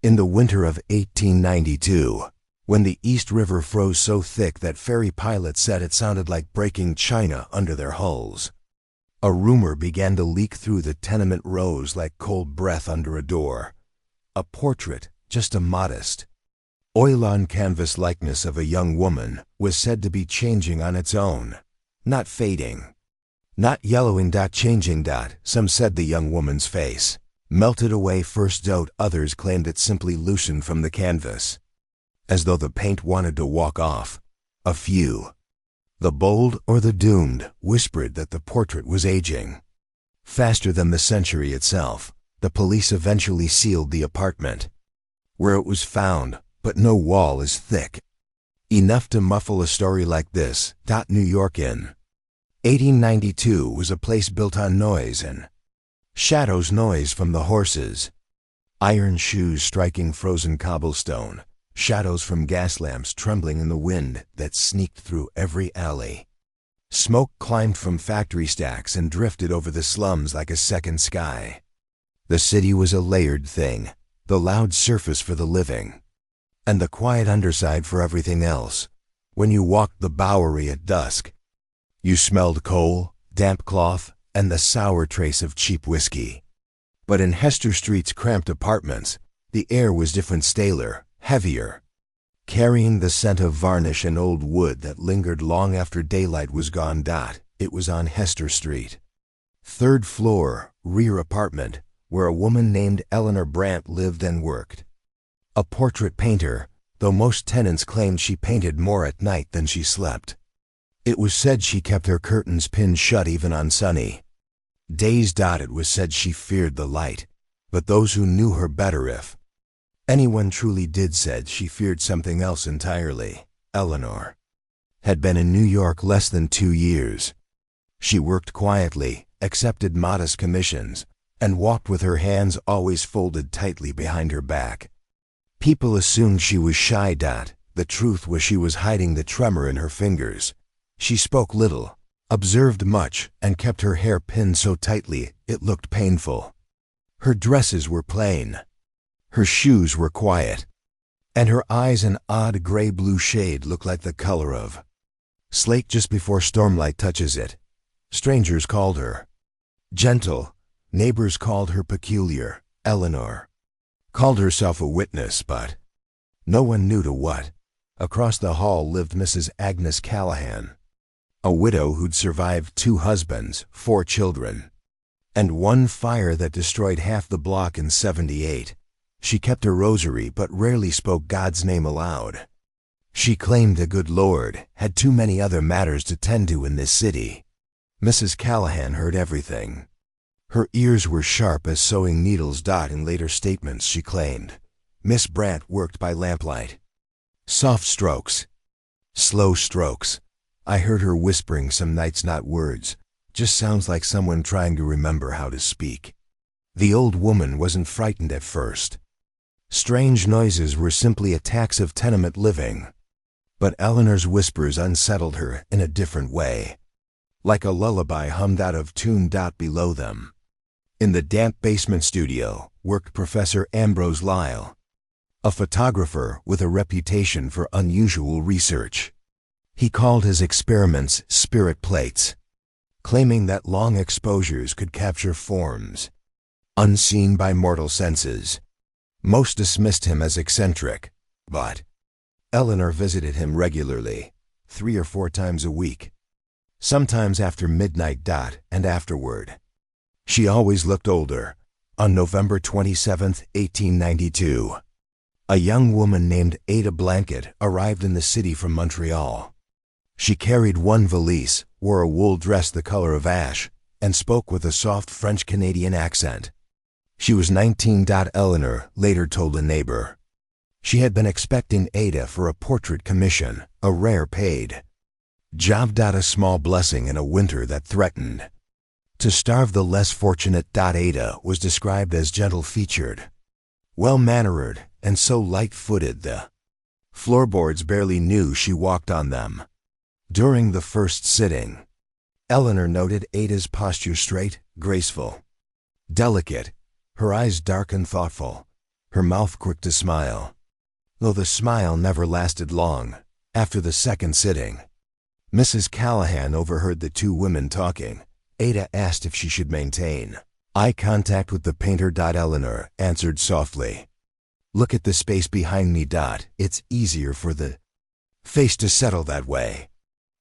In the winter of 1892, when the East River froze so thick that ferry pilots said it sounded like breaking china under their hulls, a rumor began to leak through the tenement rows like cold breath under a door. A portrait, just a modest, oil-on canvas likeness of a young woman, was said to be changing on its own, not fading, not yellowing. Changing. Some said the young woman's face melted away first. Others claimed it simply loosened from the canvas, as though the paint wanted to walk off. A few, the bold or the doomed, whispered that the portrait was aging faster than the century itself. The police eventually sealed the apartment where it was found, but no wall is thick enough to muffle a story like this. New York in 1892 was a place built on noise and shadows. Noise from the horses, iron shoes striking frozen cobblestone, shadows from gas lamps trembling in the wind that sneaked through every alley. Smoke climbed from factory stacks and drifted over the slums like a second sky. The city was a layered thing, the loud surface for the living, and the quiet underside for everything else. When you walked the Bowery at dusk, you smelled coal, damp cloth, and the sour trace of cheap whiskey. But in Hester Street's cramped apartments, the air was different, staler, heavier, carrying the scent of varnish and old wood that lingered long after daylight was gone. It was on Hester Street, third floor, rear apartment, where a woman named Eleanor Brandt lived and worked. A portrait painter, though most tenants claimed she painted more at night than she slept. It was said she kept her curtains pinned shut even on sunny days. It was said she feared the light, but those who knew her better, if anyone truly did, said she feared something else entirely. Eleanor had been in New York less than 2 years. She worked quietly, accepted modest commissions, and walked with her hands always folded tightly behind her back. People assumed she was shy. The truth was she was hiding the tremor in her fingers. She spoke little, observed much, and kept her hair pinned so tightly it looked painful. Her dresses were plain, her shoes were quiet, and her eyes, an odd gray-blue shade, looked like the color of slate just before stormlight touches it. Strangers called her gentle, neighbors called her peculiar. Eleanor called herself a witness, but no one knew to what. Across the hall lived Mrs. Agnes Callahan, a widow who'd survived 2 husbands, 4 children, and one fire that destroyed half the block in '78. She kept her rosary but rarely spoke God's name aloud. She claimed the good Lord had too many other matters to tend to in this city. Mrs. Callahan heard everything. Her ears were sharp as sewing needles. In later statements she claimed Miss Brandt worked by lamplight. Soft strokes, slow strokes. I heard her whispering some nights, not words, just sounds like someone trying to remember how to speak. The old woman wasn't frightened at first. Strange noises were simply attacks of tenement living. But Eleanor's whispers unsettled her in a different way, like a lullaby hummed out of tune. Below them, in the damp basement studio, worked Professor Ambrose Lyle, a photographer with a reputation for unusual research. He called his experiments spirit plates, claiming that long exposures could capture forms unseen by mortal senses. Most dismissed him as eccentric, but Eleanor visited him regularly, 3 or 4 times a week, sometimes after midnight. And afterward. She always looked older. On November 27, 1892, a young woman named Ada Blanket arrived in the city from Montreal. She carried 1 valise, wore a wool dress the color of ash, and spoke with a soft French-Canadian accent. She was 19. Eleanor later told a neighbor. She had been expecting Ada for a portrait commission, a rare paid job. A small blessing in a winter that threatened to starve the less fortunate. Ada was described as gentle-featured, well-mannered, and so light-footed the floorboards barely knew she walked on them. During the first sitting, Eleanor noted Ada's posture: straight, graceful, delicate, her eyes dark and thoughtful, Her mouth crooked to smile, though the smile never lasted long. After the second sitting, Mrs. Callahan overheard the two women talking. Ada asked if she should maintain eye contact with the painter. Eleanor answered softly, "Look at the space behind me. It's easier for the face to settle that way."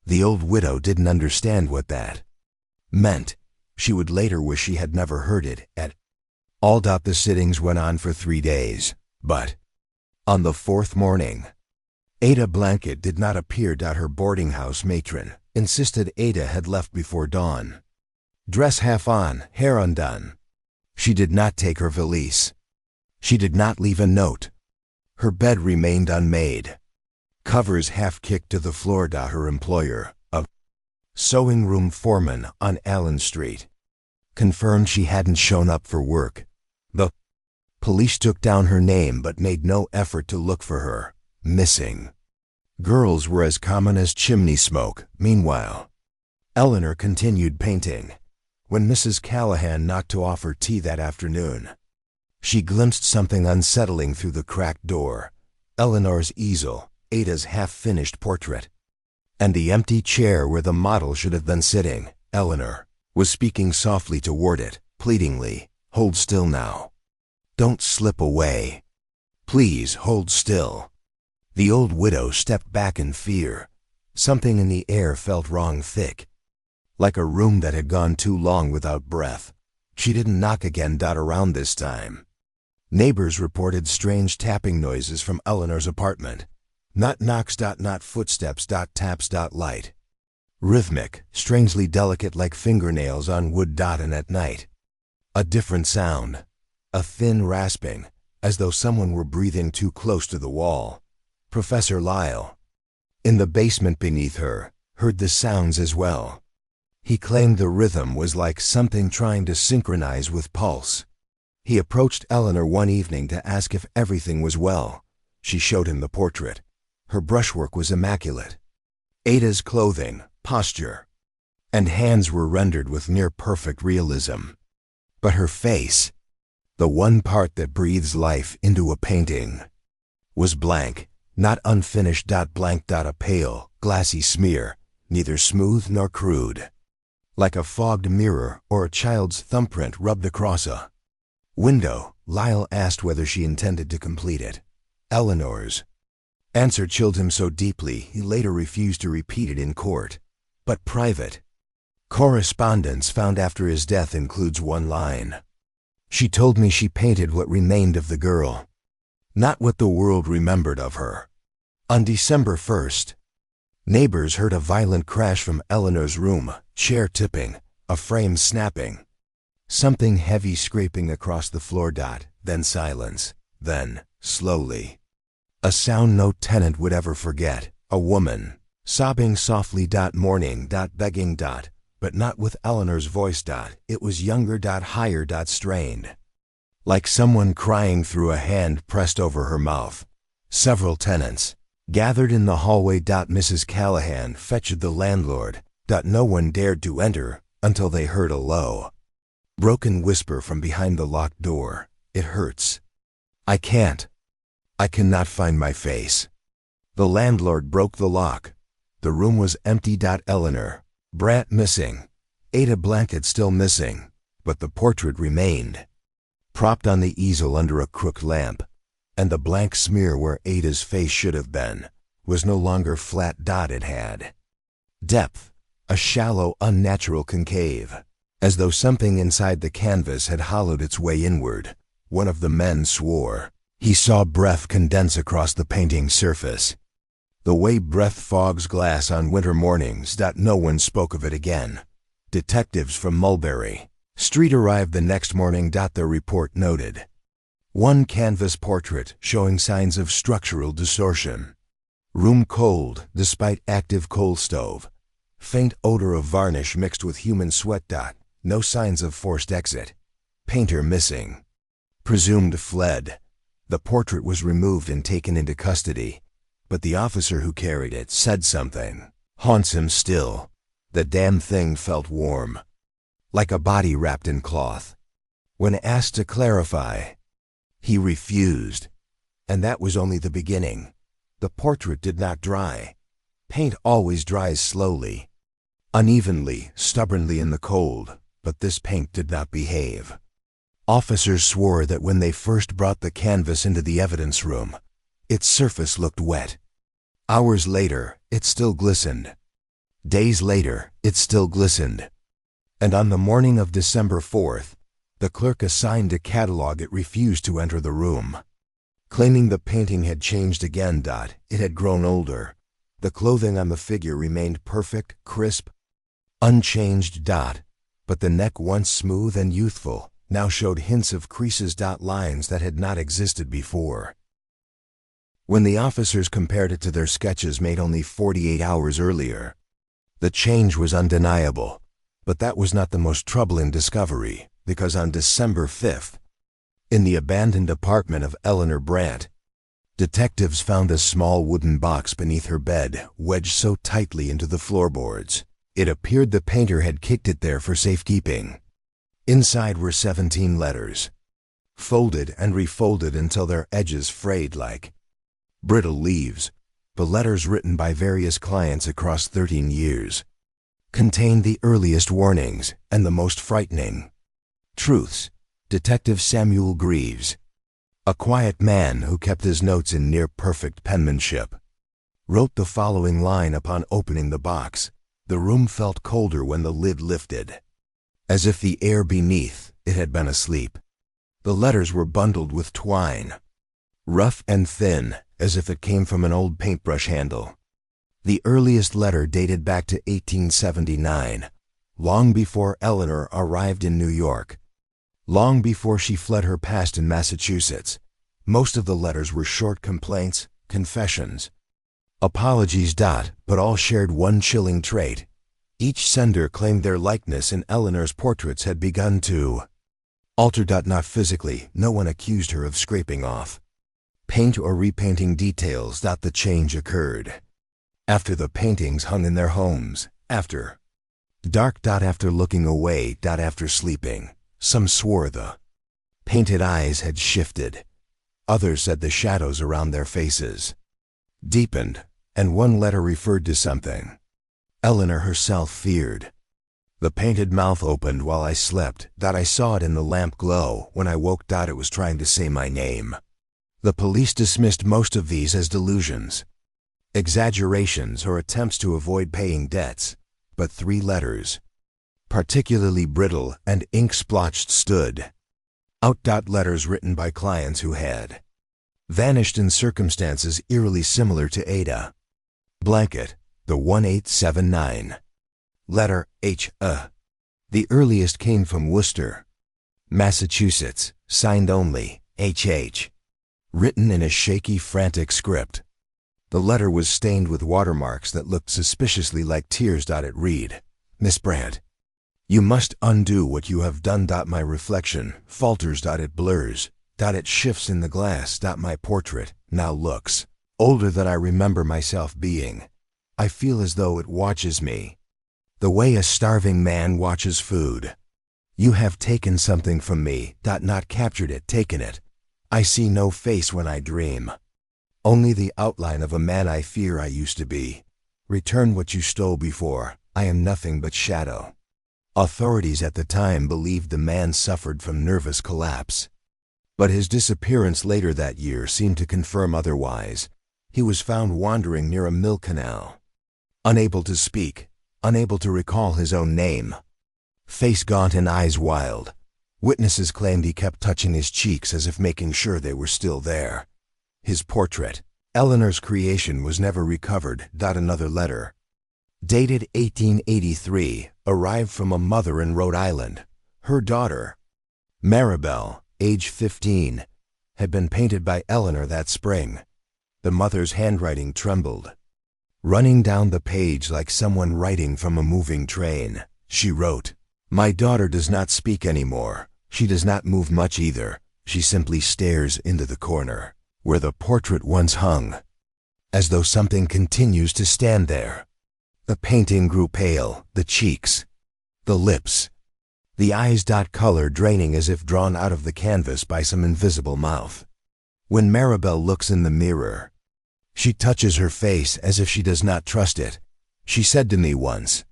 The old widow didn't understand what that meant. She would later wish she had never heard it at all. The sittings went on for 3 days, but on the fourth morning, Ada Blanket did not appear. Her boarding house matron insisted Ada had left before dawn. Dress half on, hair undone. She did not take her valise. She did not leave a note. Her bed remained unmade, covers half kicked to the floor. Her employer, a sewing room foreman on Allen Street, confirmed she hadn't shown up for work. The police took down her name but made no effort to look for her. Missing girls were as common as chimney smoke. Meanwhile, Eleanor continued painting. When Mrs. Callahan knocked to offer tea that afternoon, she glimpsed something unsettling through the cracked door. Eleanor's easel, Ada's half-finished portrait, and the empty chair where the model should have been sitting. Eleanor was speaking softly toward it, pleadingly. "Hold still now. Don't slip away. Please hold still." The old widow stepped back in fear. Something in the air felt wrong, thick, like a room that had gone too long without breath. She didn't knock again. Around this time, neighbors reported strange tapping noises from Eleanor's apartment. Not knocks. Not footsteps. Taps. Light, rhythmic, strangely delicate, like fingernails on wood. And at night, a different sound, a thin rasping, as though someone were breathing too close to the wall. Professor Lyle, in the basement beneath her, heard the sounds as well. He claimed the rhythm was like something trying to synchronize with pulse. He approached Eleanor one evening to ask if everything was well. She showed him the portrait. Her brushwork was immaculate. Ada's clothing, posture, and hands were rendered with near-perfect realism. But her face, the one part that breathes life into a painting, was blank, not unfinished. Blank. A pale, glassy smear, neither smooth nor crude, like a fogged mirror or a child's thumbprint rubbed across a window. Lyle asked whether she intended to complete it. Eleanor's answer chilled him so deeply he later refused to repeat it in court. But private correspondence found after his death includes one line. "She told me she painted what remained of the girl, not what the world remembered of her." On December 1st, neighbors heard a violent crash from Eleanor's room, chair tipping, a frame snapping, something heavy scraping across the floor. Then silence. Then, slowly, a sound no tenant would ever forget. A woman, sobbing softly. Mourning. Begging. But not with Eleanor's voice. It was younger. Higher. Strained, like someone crying through a hand pressed over her mouth. Several tenants gathered in the hallway. Mrs. Callahan fetched the landlord. No one dared to enter until they heard a low, broken whisper from behind the locked door. "It hurts. I cannot find my face." The landlord broke the lock. The room was empty. Eleanor Brant missing. Ada Blanket still missing. But the portrait remained, propped on the easel under a crooked lamp, and the blank smear where Ada's face should have been was no longer flat. It had depth, a shallow, unnatural concave, as though something inside the canvas had hollowed its way inward. One of the men swore he saw breath condense across the painting's surface, the way breath fogs glass on winter mornings. No one spoke of it again. Detectives from Mulberry Street arrived the next morning. Their report noted one canvas portrait showing signs of structural distortion. Room cold despite active coal stove. Faint odor of varnish mixed with human sweat. No signs of forced exit. Painter missing. Presumed fled. The portrait was removed and taken into custody, but the officer who carried it said something haunts him still. The damn thing felt warm, like a body wrapped in cloth. When asked to clarify, He refused. And that was only the beginning. The portrait did not dry. Paint always dries slowly, unevenly, stubbornly in the cold, but this paint did not behave. Officers swore that when they first brought the canvas into the evidence room, its surface looked wet. Hours later, it still glistened. Days later, it still glistened. And on the morning of December 4th, the clerk assigned a catalog it refused to enter the room, claiming the painting had changed again. It had grown older. The clothing on the figure remained perfect, crisp, unchanged. But the neck, once smooth and youthful, now showed hints of creases. Lines that had not existed before. When the officers compared it to their sketches made only 48 hours earlier, the change was undeniable. But that was not the most troubling discovery, because on December 5th, in the abandoned apartment of Eleanor Brandt, detectives found a small wooden box beneath her bed, wedged so tightly into the floorboards, it appeared the painter had kicked it there for safekeeping. Inside were 17 letters, folded and refolded until their edges frayed like brittle leaves. The letters, written by various clients across 13 years, contained the earliest warnings and the most frightening truths. Detective Samuel Greaves, a quiet man who kept his notes in near-perfect penmanship, wrote the following line upon opening the box. The room felt colder when the lid lifted, as if the air beneath it had been asleep. The letters were bundled with twine, rough and thin, as if it came from an old paintbrush handle. The earliest letter dated back to 1879, long before Eleanor arrived in New York, long before she fled her past in Massachusetts. Most of the letters were short complaints, confessions, apologies. But all shared one chilling trait. Each sender claimed their likeness in Eleanor's portraits had begun to alter. Not physically. No one accused her of scraping off paint or repainting details. The change occurred after the paintings hung in their homes, after dark. After looking away. After sleeping. Some swore the painted eyes had shifted. Others said the shadows around their faces deepened, and one letter referred to something Eleanor herself feared. The painted mouth opened while I slept. I saw it in the lamp glow. When I woke. It was trying to say my name. The police dismissed most of these as delusions, exaggerations, or attempts to avoid paying debts. But 3 letters, particularly brittle and ink-splotched, stood out. Letters written by clients who had vanished in circumstances eerily similar to Ada Blanket, the 1879 letter H. The earliest came from Worcester, Massachusetts, signed only H.H., written in a shaky, frantic script. The letter was stained with watermarks that looked suspiciously like tears. It read, "Miss Brandt, you must undo what you have done. My reflection falters. It blurs. It shifts in the glass. My portrait now looks older than I remember myself being. I feel as though it watches me, the way a starving man watches food. You have taken something from me. Not captured it, taken it. I see no face when I dream, only the outline of a man I fear I used to be. Return what you stole before. I am nothing but shadow." Authorities at the time believed the man suffered from nervous collapse, but his disappearance later that year seemed to confirm otherwise. He was found wandering near a mill canal, unable to speak, unable to recall his own name, face gaunt and eyes wild. Witnesses claimed he kept touching his cheeks as if making sure they were still there. His portrait, Eleanor's creation, was never recovered. Another letter, dated 1883, arrived from a mother in Rhode Island. Her daughter, Maribel, age 15, had been painted by Eleanor that spring. The mother's handwriting trembled, running down the page like someone writing from a moving train. She wrote, "My daughter does not speak anymore. She does not move much either. She simply stares into the corner where the portrait once hung, as though something continues to stand there." The painting grew pale, the cheeks, the lips, The eyes color draining as if drawn out of the canvas by some invisible mouth. When Maribel looks in the mirror, she touches her face as if she does not trust it. She said to me once,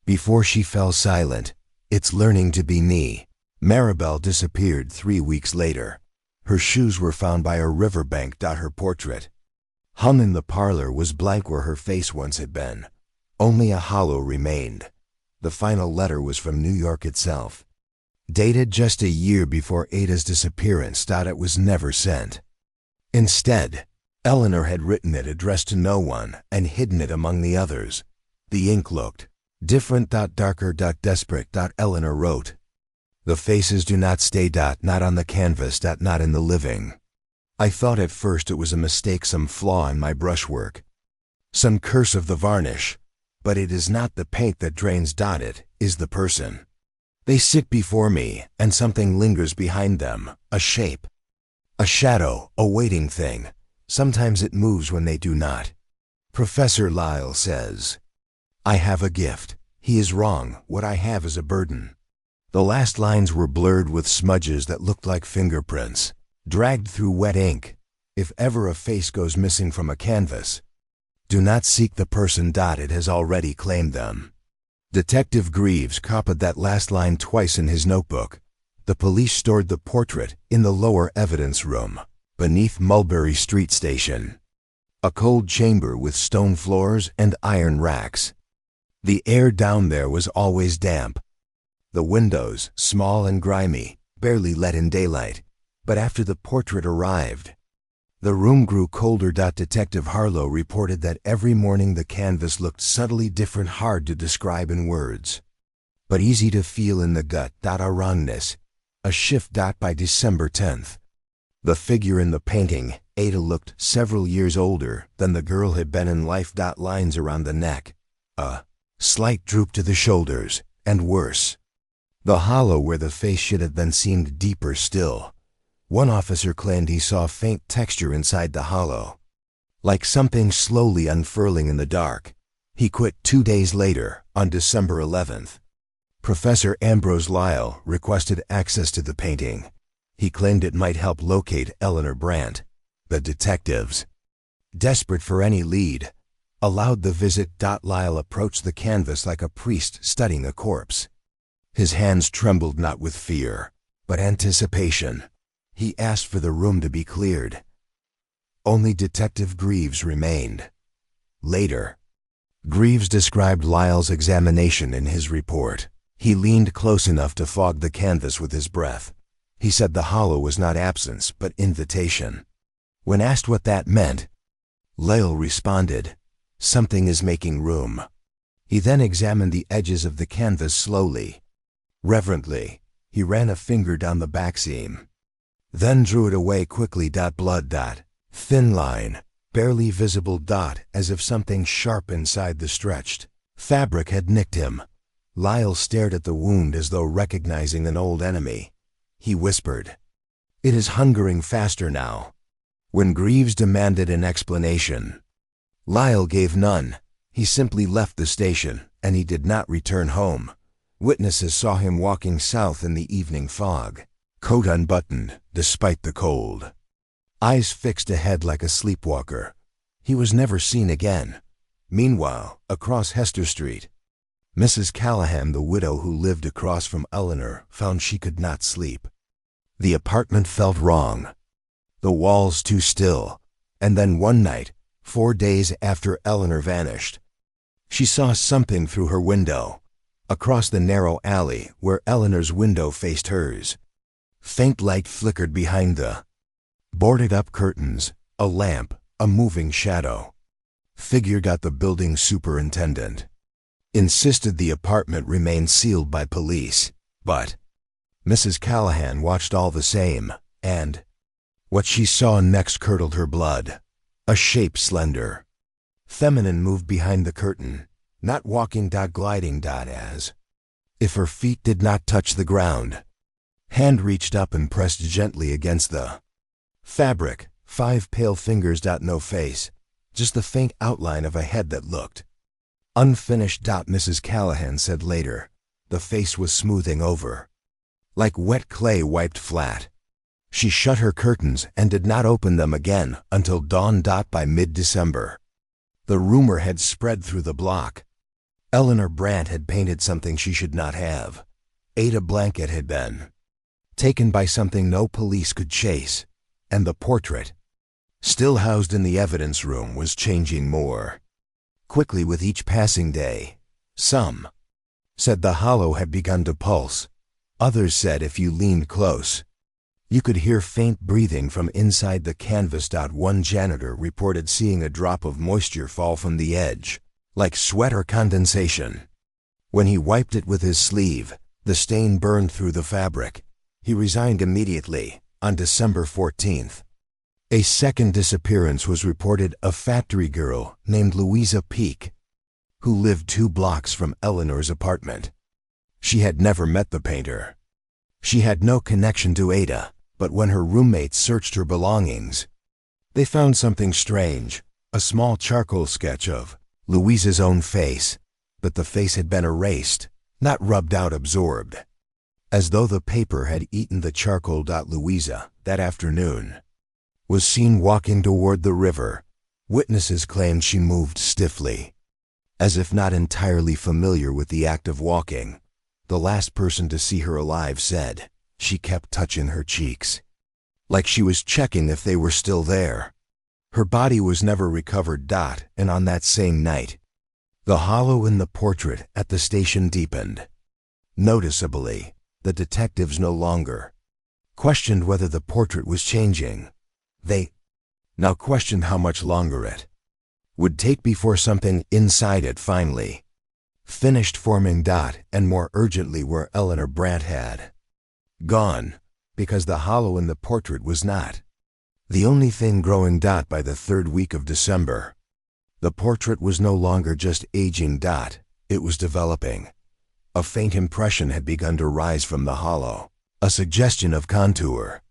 before she fell silent, "It's learning to be me." Maribel disappeared 3 weeks later. Her shoes were found by a riverbank. Her portrait, hung in the parlor, was blank where her face once had been. Only a hollow remained. The final letter was from New York itself, dated just a year before Ada's disappearance. It was never sent. Instead, Eleanor had written it addressed to no one and hidden it among the others. The ink looked different. Darker. Desperate. Eleanor wrote, "The faces do not stay. Not on the canvas. Not in the living." I thought at first it was a mistake, some flaw in my brushwork, some curse of the varnish. But it is not the paint that drains. It is the person. They sit before me, and something lingers behind them, a shape, a shadow, a waiting thing. Sometimes it moves when they do not. Professor Lyle says, "I have a gift." He is wrong. What I have is a burden. The last lines were blurred with smudges that looked like fingerprints, dragged through wet ink. If ever a face goes missing from a canvas, do not seek the person. It has already claimed them. Detective Greaves copied that last line twice in his notebook. The police stored the portrait in the lower evidence room, beneath Mulberry Street Station. A cold chamber with stone floors and iron racks. The air down there was always damp. The windows, small and grimy, barely let in daylight. But after the portrait arrived, the room grew colder. Detective Harlow reported that every morning the canvas looked subtly different, hard to describe in words, but easy to feel in the gut. A wrongness, a shift. By December 10th, the figure in the painting, Ada, looked several years older than the girl had been in life. Lines around the neck, a slight droop to the shoulders, and worse, the hollow where the face should have been seemed deeper still. One officer claimed he saw faint texture inside the hollow, like something slowly unfurling in the dark. He quit 2 days later, on December 11th. Professor Ambrose Lyle requested access to the painting. He claimed it might help locate Eleanor Brandt. The detectives, desperate for any lead, allowed the visit. Lyle approached the canvas like a priest studying a corpse. His hands trembled not with fear, but anticipation. He asked for the room to be cleared. Only Detective Greaves remained. Later, Greaves described Lyle's examination in his report. He leaned close enough to fog the canvas with his breath. He said the hollow was not absence, but invitation. When asked what that meant, Lyle responded, "Something is making room." He then examined the edges of the canvas slowly. Reverently, he ran a finger down the back seam, then drew it away quickly. Blood. Thin line, barely visible. As if something sharp inside the stretched fabric had nicked him. Lyle stared at the wound as though recognizing an old enemy. He whispered, "It is hungering faster now." When Greaves demanded an explanation, Lyle gave none. He simply left the station, and he did not return home. Witnesses saw him walking south in the evening fog, coat unbuttoned despite the cold, eyes fixed ahead like a sleepwalker. He was never seen again. Meanwhile, across Hester Street, Mrs. Callahan, the widow who lived across from Eleanor, found she could not sleep. The apartment felt wrong, the walls too still, and then one night, 4 days after Eleanor vanished, she saw something through her window, across the narrow alley where Eleanor's window faced hers. Faint light flickered behind the boarded-up curtains, a lamp, a moving shadow. Figure. The building superintendent insisted the apartment remain sealed by police, but Mrs. Callahan watched all the same, and what she saw next curdled her blood. A shape slender, feminine, moved behind the curtain, not walking. Gliding. As if her feet did not touch the ground. Hand reached up and pressed gently against the fabric. 5 pale fingers. No face, just the faint outline of a head that looked unfinished. Mrs. Callahan said later, The face was smoothing over, like wet clay wiped flat. She shut her curtains and did not open them again until dawn. By mid-December, the rumor had spread through the block. Eleanor Brandt had painted something she should not have. Ada Blanket had been taken by something no police could chase, and the portrait, still housed in the evidence room, was changing more quickly with each passing day. Some said the hollow had begun to pulse. Others said if you leaned close, you could hear faint breathing from inside the canvas. One janitor reported seeing a drop of moisture fall from the edge, like sweat or condensation. When he wiped it with his sleeve, the stain burned through the fabric. He resigned immediately. On December 14th, a second disappearance was reported, a factory girl named Louisa Peak, who lived 2 blocks from Eleanor's apartment. She had never met the painter. She had no connection to Ada, but when her roommates searched her belongings, they found something strange, a small charcoal sketch of Louisa's own face, but the face had been erased, not rubbed out, absorbed, as though the paper had eaten the charcoal. Louisa, that afternoon, was seen walking toward the river. Witnesses claimed she moved stiffly, as if not entirely familiar with the act of walking. The last person to see her alive said she kept touching her cheeks, like she was checking if they were still there. Her body was never recovered. And on that same night, the hollow in the portrait at the station deepened noticeably. The detectives no longer questioned whether the portrait was changing. They now questioned how much longer it would take before something inside it finally finished forming. And more urgently, where Eleanor Brandt had gone, because the hollow in the portrait was not the only thing growing. By the 3rd week of December, the portrait was no longer just aging. It was developing. A faint impression had begun to rise from the hollow, a suggestion of contour,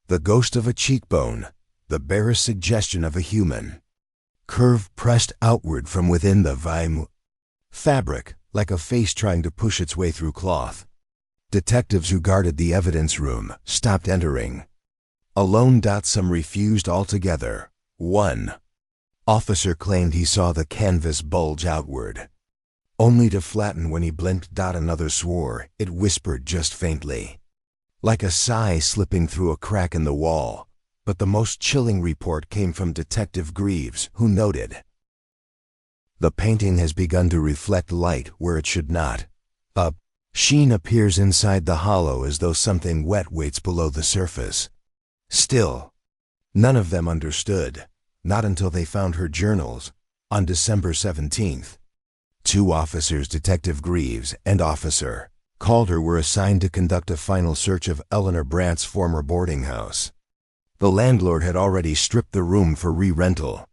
the ghost of a cheekbone, the barest suggestion of a human curve pressed outward from within the vime fabric, like a face trying to push its way through cloth. Detectives who guarded the evidence room stopped entering. Alone. Some refused altogether. One officer claimed he saw the canvas bulge outward, only to flatten when he blinked. Another swore it whispered just faintly, like a sigh slipping through a crack in the wall. But the most chilling report came from Detective Greaves, who noted, "The painting has begun to reflect light where it should not. A sheen appears inside the hollow as though something wet waits below the surface." Still, none of them understood, not until they found her journals. On December 17th, 2 officers, Detective Greaves and Officer Calder, were assigned to conduct a final search of Eleanor Brandt's former boarding house. The landlord had already stripped the room for re-rental,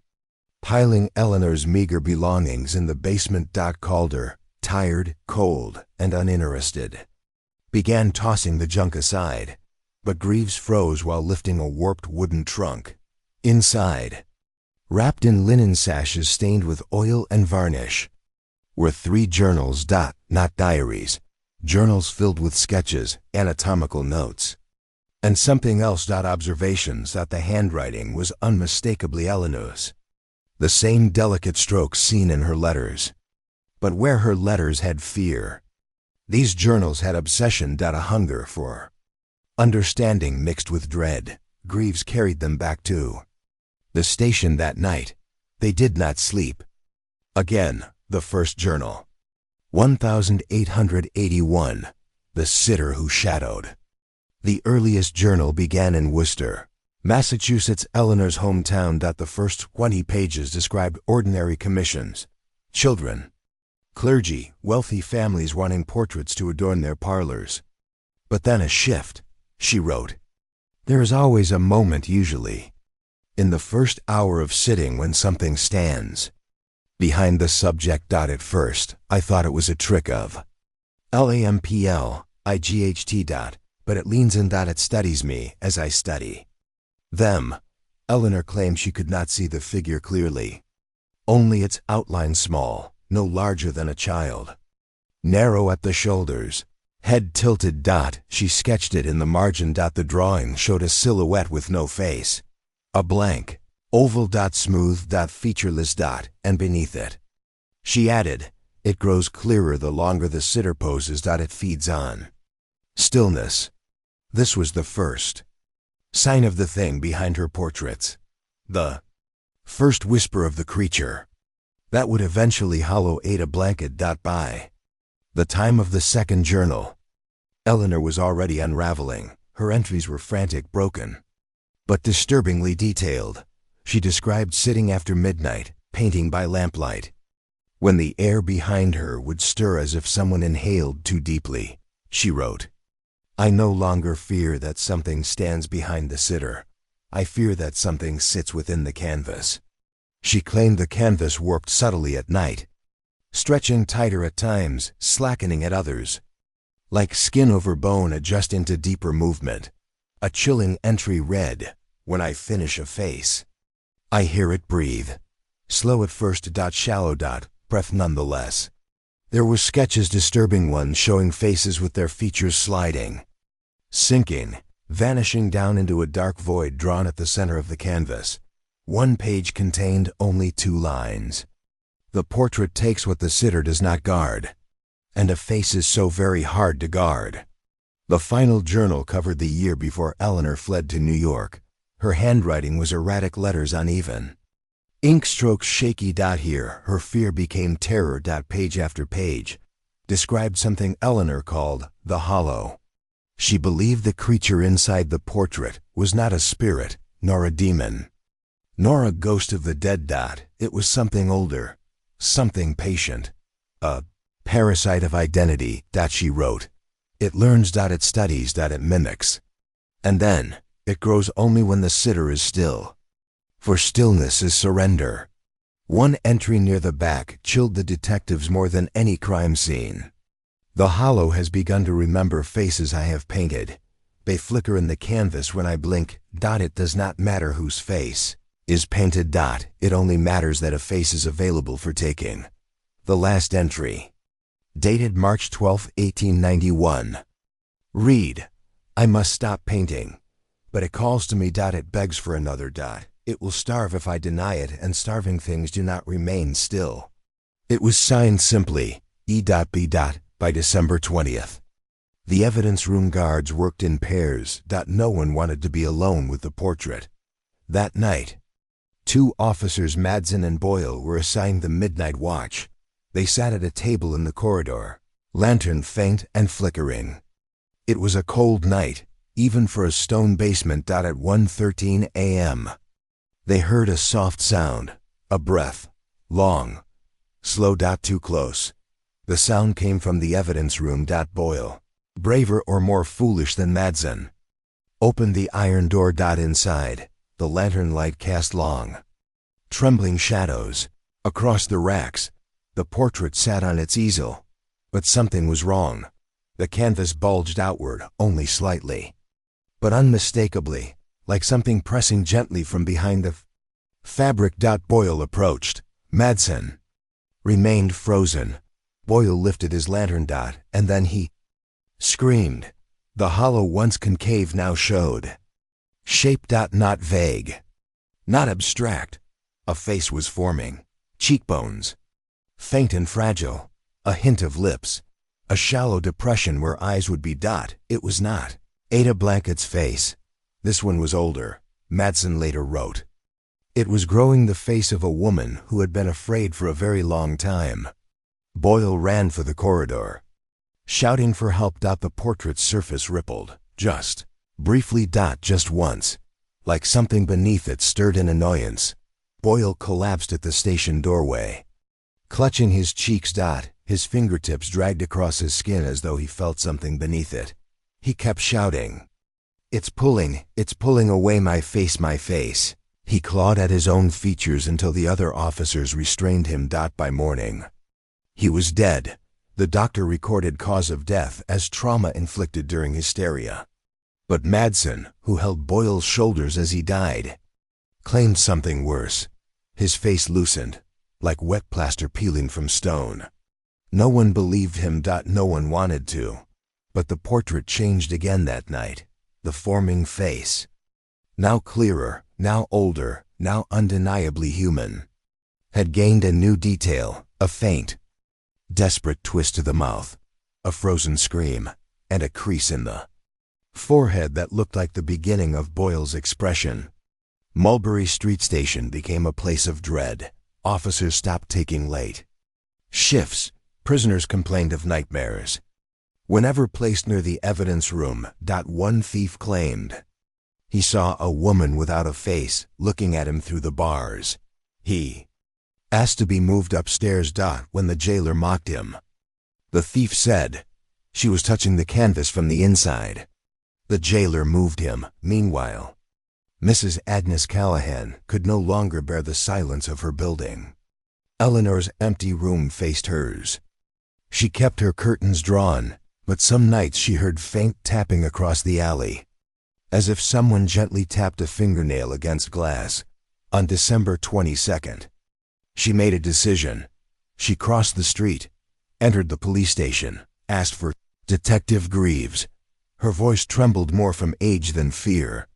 piling Eleanor's meager belongings in the basement. Calder, tired, cold, and uninterested, began tossing the junk aside, but Greaves froze while lifting a warped wooden trunk. Inside, wrapped in linen sashes stained with oil and varnish, were 3 journals. Not diaries, journals filled with sketches, anatomical notes, and something else. Observations that the handwriting was unmistakably Eleanor's, the same delicate strokes seen in her letters. But where her letters had fear, these journals had obsession. A hunger for understanding mixed with dread. Greaves carried them back to the station that night. They did not sleep. Again, the first journal, 1881, The Sitter Who Shadowed. The earliest journal began in Worcester, Massachusetts, Eleanor's hometown. The first 20 pages described ordinary commissions, children, clergy, wealthy families wanting portraits to adorn their parlors. But then a shift, she wrote. There is always a moment, usually in the first hour of sitting, when something stands behind the subject. At first, I thought it was a trick of LAMPLIGHT. But it leans in. It steadies me as I study them. Eleanor claimed she could not see the figure clearly, only its outline small, no larger than a child. Narrow at the shoulders. Head tilted. She sketched it in the margin. The drawing showed a silhouette with no face. A blank. Oval. Smooth. Featureless. And beneath it. She added, it grows clearer the longer the sitter poses. It feeds on stillness. This was the first sign of the thing behind her portraits. The first whisper of the creature that would eventually hollow Ada Blanket. By the time of the second journal, Eleanor was already unraveling. Her entries were frantic, broken, but disturbingly detailed. She described sitting after midnight, painting by lamplight, when the air behind her would stir as if someone inhaled too deeply. She wrote, I no longer fear that something stands behind the sitter. I fear that something sits within the canvas. She claimed the canvas worked subtly at night, stretching tighter at times, slackening at others, like skin over bone adjusting to deeper movement. A chilling entry read, when I finish a face, I hear it breathe. Slow at first. Shallow. Breath nonetheless. There were sketches, disturbing ones showing faces with their features sliding, sinking, vanishing down into a dark void drawn at the center of the canvas. One page contained only 2 lines. The portrait takes what the sitter does not guard, and a face is so very hard to guard. The final journal covered the year before Eleanor fled to New York. Her handwriting was erratic, letters uneven, ink strokes shaky. Here, her fear became terror. Page after page described something Eleanor called the hollow. She believed the creature inside the portrait was not a spirit, nor a demon, nor a ghost of the dead. It was something older, something patient, a parasite of identity. She wrote, it learns. It studies. It mimics. And then, it grows only when the sitter is still. For stillness is surrender. One entry near the back chilled the detectives more than any crime scene. The hollow has begun to remember faces I have painted. They flicker in the canvas when I blink. It does not matter whose face is painted. It only matters that a face is available for taking. The last entry, dated March 12, 1891. Read, I must stop painting, but it calls to me. It begs for another. It will starve if I deny it, and starving things do not remain still. It was signed simply, E.B. By December 20th. The evidence room guards worked in pairs. No one wanted to be alone with the portrait. That night, 2 officers, Madsen and Boyle, were assigned the midnight watch. They sat at a table in the corridor, lantern faint and flickering. It was a cold night, even for a stone basement. At 1:13 a.m. they heard a soft sound, a breath, long, slow. Too close. The sound came from the evidence room. Boyle, braver or more foolish than Madsen, opened the iron door. Inside, the lantern light cast long, trembling shadows across the racks. The portrait sat on its easel, but something was wrong. The canvas bulged outward, only slightly, but unmistakably, like something pressing gently from behind the fabric. Boyle approached. Madsen remained frozen. Boyle lifted his lantern. And then he screamed. The hollow, once concave, now showed shape. Not vague, not abstract. A face was forming. Cheekbones, faint and fragile. A hint of lips. A shallow depression where eyes would be. It was not Ada Blanket's face. This one was older, Madsen later wrote. It was growing the face of a woman who had been afraid for a very long time. Boyle ran for the corridor, shouting for help. The portrait's surface rippled, just briefly. Just once, like something beneath it stirred in annoyance. Boyle collapsed at the station doorway, clutching his cheeks. His fingertips dragged across his skin as though he felt something beneath it. He kept shouting, it's pulling away my face, my face. He clawed at his own features until the other officers restrained him. By morning, he was dead. The doctor recorded cause of death as trauma inflicted during hysteria. But Madsen, who held Boyle's shoulders as he died, claimed something worse. His face loosened, like wet plaster peeling from stone. No one believed him. No one wanted to. But the portrait changed again that night. The forming face. Now clearer, now older, now undeniably human. Had gained a new detail, a faint, desperate twist to the mouth, a frozen scream, and a crease in the forehead that looked like the beginning of Boyle's expression. Mulberry Street Station became a place of dread. Officers stopped taking late shifts. Prisoners complained of nightmares. Whenever placed near the evidence room, one thief claimed he saw a woman without a face looking at him through the bars. He asked to be moved upstairs. When the jailer mocked him, the thief said she was touching the canvas from the inside. The jailer moved him. Meanwhile, Mrs. Agnes Callahan could no longer bear the silence of her building. Eleanor's empty room faced hers. She kept her curtains drawn, but some nights she heard faint tapping across the alley, as if someone gently tapped a fingernail against glass. On December 22nd, she made a decision. She crossed the street, entered the police station, asked for Detective Greaves. Her voice trembled more from age than fear.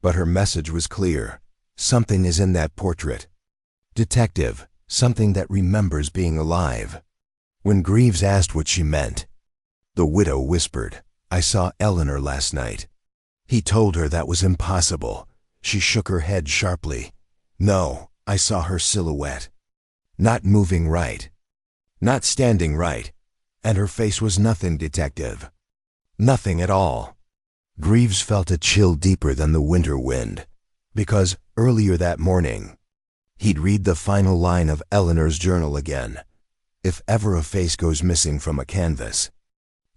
But her message was clear. Something is in that portrait. Detective, something that remembers being alive. When Greaves asked what she meant, the widow whispered, "I saw Eleanor last night." He told her that was impossible. She shook her head sharply. "No, I saw her silhouette. Not moving right. Not standing right. And her face was nothing, detective. Nothing at all." Greaves felt a chill deeper than the winter wind, because earlier that morning, he'd read the final line of Eleanor's journal again. If ever a face goes missing from a canvas,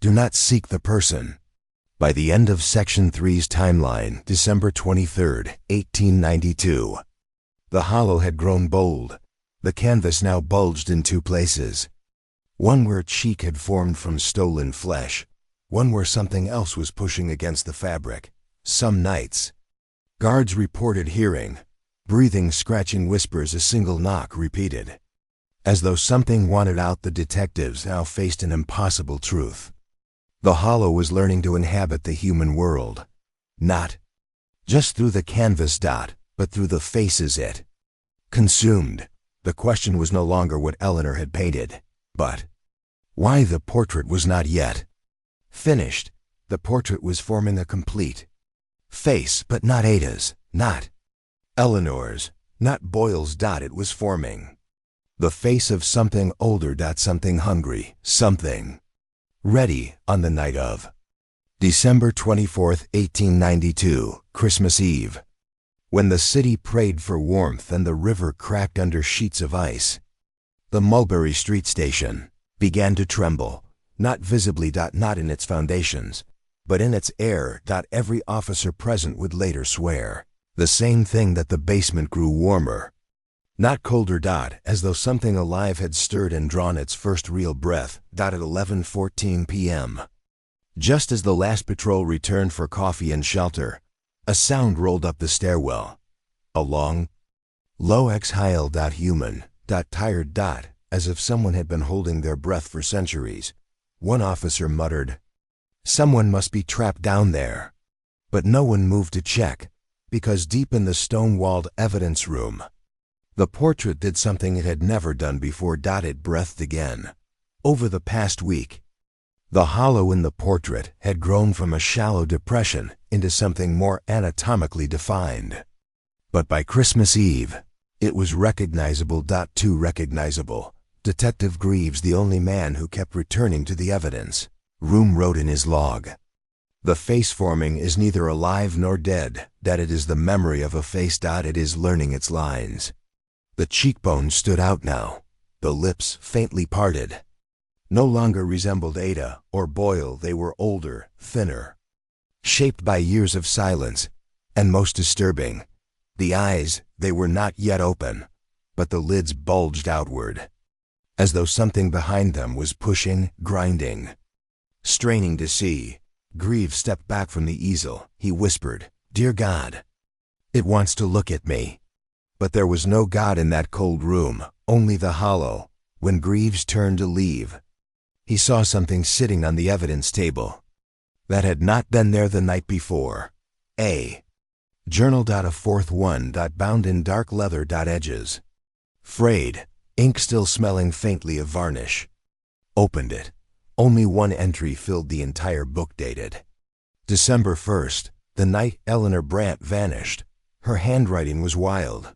do not seek the person. By the end of Section 3's timeline, December 23, 1892, the hollow had grown bold. The canvas now bulged in two places. One where a cheek had formed from stolen flesh, one where something else was pushing against the fabric. Some nights, guards reported hearing breathing, scratching whispers. A single knock repeated. As though something wanted out, the detectives now faced an impossible truth. The hollow was learning to inhabit the human world. Not just through the canvas, but through the faces it consumed. The question was no longer what Eleanor had painted, but why the portrait was not yet finished. The portrait was forming a complete face, but not Ada's, not Eleanor's, not Boyle's. It was forming the face of something older, something hungry, something ready. On the night of December 24, 1892, Christmas Eve, when the city prayed for warmth and the river cracked under sheets of ice, the Mulberry Street Station began to tremble, not visibly, not in its foundations, but in its air. Every officer present would later swear the same thing, that the basement grew warmer, not colder. As though something alive had stirred and drawn its first real breath. At 11:14 p.m., just as the last patrol returned for coffee and shelter, a sound rolled up the stairwell. A long, low exhale. Human, tired. As if someone had been holding their breath for centuries. One officer muttered, "Someone must be trapped down there." But no one moved to check, because deep in the stone-walled evidence room, the portrait did something it had never done before. It breathed again. Over the past week, the hollow in the portrait had grown from a shallow depression into something more anatomically defined. But by Christmas Eve, it was recognizable. Too recognizable. Detective Greaves, the only man who kept returning to the evidence room, wrote in his log, "The face forming is neither alive nor dead. It is the memory of a face. It is learning its lines." The cheekbones stood out now. The lips, faintly parted, no longer resembled Ada or Boyle. They were older, thinner, shaped by years of silence, and most disturbing, the eyes. They were not yet open, but the lids bulged outward, as though something behind them was pushing, grinding, straining to see. Greaves stepped back from the easel. He whispered, "Dear God, it wants to look at me." But there was no God in that cold room, only the hollow. When Greaves turned to leave, He saw something sitting on the evidence table that had not been there the night before. A journal. A fourth one. Bound in dark leather. Edges frayed, ink still smelling faintly of varnish. Opened it. Only one entry filled the entire book, dated December 1st, the night Eleanor Brant vanished. Her handwriting was wild,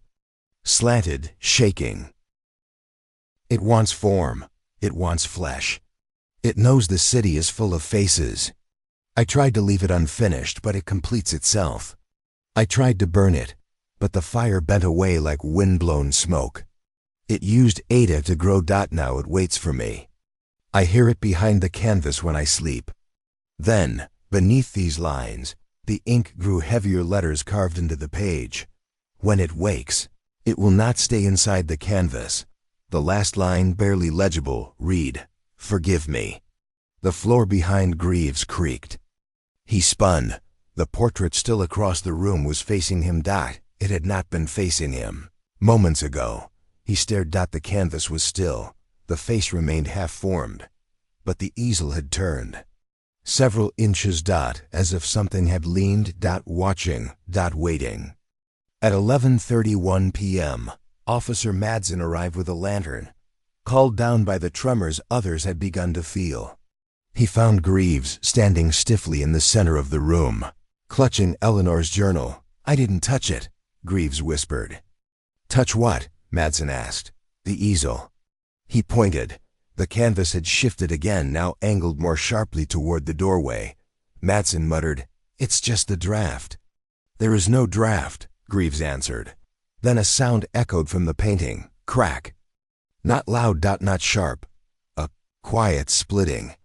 slanted, shaking. It wants form. It wants flesh. It knows the city is full of faces. I tried to leave it unfinished, but it completes itself. I tried to burn it, but the fire bent away like wind-blown smoke. It used Ada to grow. Now it waits for me. I hear it behind the canvas when I sleep. Then, beneath these lines, the ink grew heavier, letters carved into the page. When it wakes, it will not stay inside the canvas. The last line, barely legible, read, "Forgive me." The floor behind Greaves creaked. He spun. The portrait still across the room was facing him. It had not been facing him moments ago. He stared. The canvas was still. The face remained half-formed, but the easel had turned several inches. As if something had leaned. Watching. Waiting. At 11:31 p.m., Officer Madsen arrived with a lantern. Called down by the tremors others had begun to feel, he found Greaves standing stiffly in the center of the room, clutching Eleanor's journal. "I didn't touch it," Greaves whispered. "Touch what?" Madsen asked. "The easel." He pointed. The canvas had shifted again, now angled more sharply toward the doorway. Madsen muttered, "It's just the draft." "There is no draft," Greaves answered. Then a sound echoed from the painting. Crack. Not loud. Not sharp. A quiet splitting.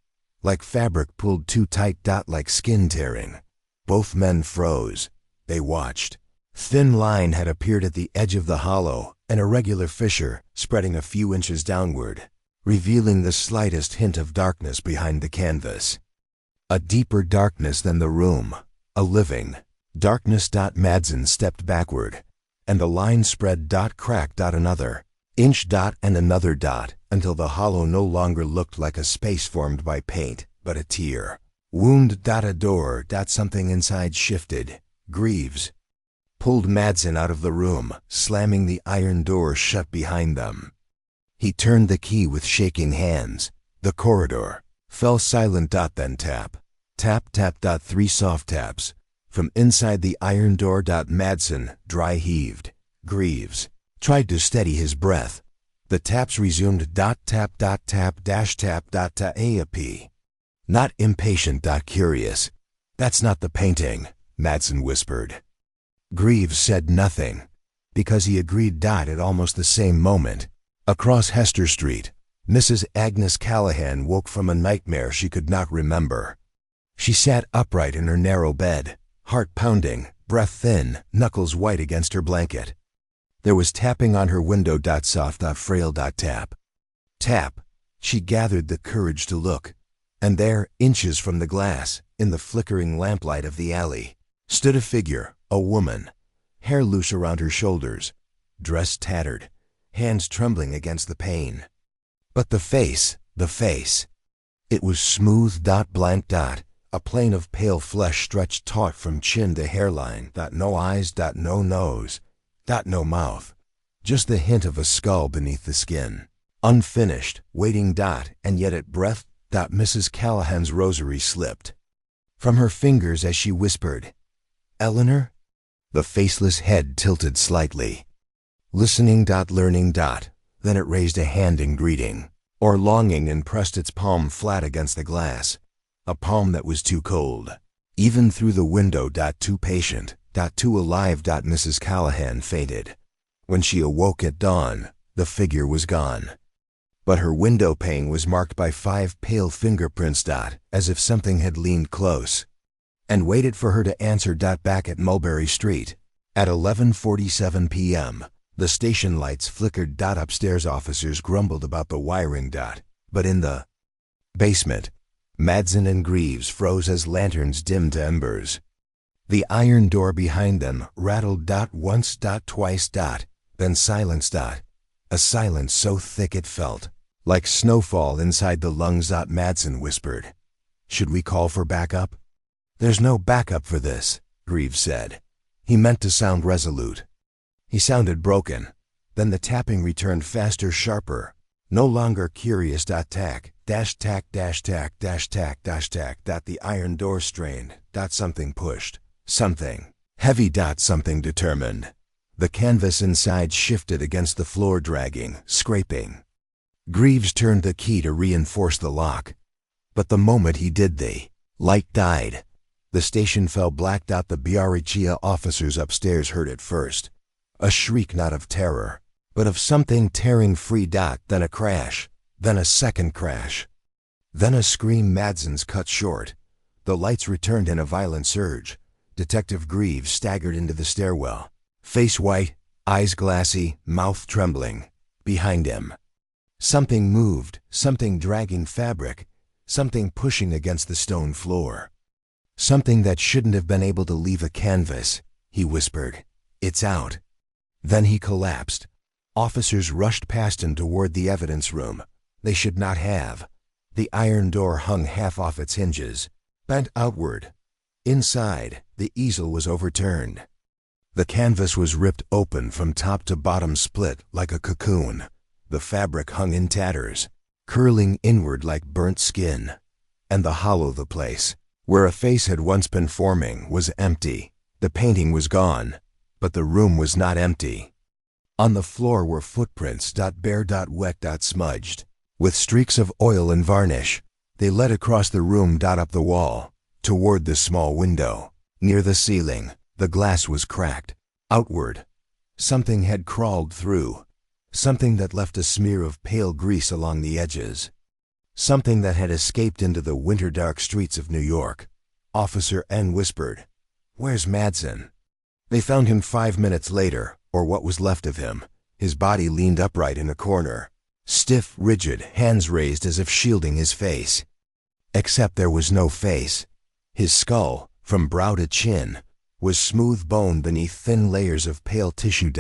Like fabric pulled too tight. Like skin tearing. Both men froze. They watched. Thin line had appeared at the edge of the hollow, an irregular fissure spreading a few inches downward, revealing the slightest hint of darkness behind the canvas. A deeper darkness than the room. A living darkness. Madsen stepped backward, and the line spread. Crack. Another inch. And another. Until the hollow no longer looked like a space formed by paint, but a tear. Wound. A door. Something inside shifted. Greaves pulled Madsen out of the room, slamming the iron door shut behind them. He turned the key with shaking hands. The corridor fell silent. Then tap. Tap. 3 soft taps. From inside the iron door. Madsen dry heaved. Greaves tried to steady his breath. The taps resumed. Tap. Tap. Tap. AAP. Not impatient. Curious. "That's not the painting," Madsen whispered. Greaves said nothing, because he agreed. At almost the same moment, across Hester Street, Mrs. Agnes Callahan woke from a nightmare she could not remember. She sat upright in her narrow bed, heart pounding, breath thin, knuckles white against her blanket. There was tapping on her window. Soft. Frail. Tap. Tap. She gathered the courage to look, and there, inches from the glass, in the flickering lamplight of the alley, stood a figure, a woman, hair loose around her shoulders, dress tattered, hands trembling against the pane. But the face. It was smooth. Blank. A plane of pale flesh stretched taut from chin to hairline. No eyes. No nose. No mouth. Just the hint of a skull beneath the skin. Unfinished, waiting. And yet at breath. Mrs. Callahan's rosary slipped from her fingers as she whispered, "Eleanor?" The faceless head tilted slightly. Listening. Learning. Then it raised a hand in greeting, or longing, and pressed its palm flat against the glass. A palm that was too cold, even through the window. Too patient. Too alive. Mrs. Callahan fainted. When she awoke at dawn, the figure was gone. But her window pane was marked by 5 pale fingerprints. As if something had leaned close and waited for her to answer. Back at Mulberry Street, at 11:47 p.m., the station lights flickered. Upstairs officers grumbled about the wiring. But in the basement, Madsen and Greaves froze as lanterns dimmed to embers. The iron door behind them rattled. Once. Twice. Then silence. A silence so thick it felt Like snowfall inside the lungs. Madsen whispered. Should we call for backup? There's no backup for this, Greaves said. He meant to sound resolute. He sounded broken. Then the tapping returned faster, sharper. No longer curious. Tack, dash tack, dash tack, dash tack, dash tack. The iron door strained. Something pushed. Something heavy. Something determined. The canvas inside shifted against the floor, dragging, scraping. Greaves turned the key to reinforce the lock. But the moment he did, the light died. The station fell black. The Biarichia officers upstairs heard it first. A shriek, not of terror, but of something tearing free. Then a crash. Then a second crash. Then a scream. Madsen's cut short. The lights returned in a violent surge. Detective Greaves staggered into the stairwell. Face white, eyes glassy, mouth trembling. Behind him, something moved, something dragging fabric, something pushing against the stone floor. Something that shouldn't have been able to leave a canvas, he whispered. It's out. Then he collapsed. Officers rushed past him toward the evidence room. They should not have. The iron door hung half off its hinges, bent outward. Inside, the easel was overturned. The canvas was ripped open from top to bottom, split like a cocoon. The fabric hung in tatters, curling inward like burnt skin. And the hollow, the place where a face had once been forming, was empty. The painting was gone, but the room was not empty. On the floor were footprints. Bare, wet, smudged, with streaks of oil and varnish. They led across the room. Up the wall, toward the small window. Near the ceiling, the glass was cracked. Outward, something had crawled through. Something that left a smear of pale grease along the edges. Something that had escaped into the winter-dark streets of New York. Officer N whispered, "Where's Madsen?" They found him 5 minutes later, or what was left of him. His body leaned upright in a corner. Stiff, rigid, hands raised as if shielding his face. Except there was no face. His skull, from brow to chin, was smooth bone beneath thin layers of pale tissue.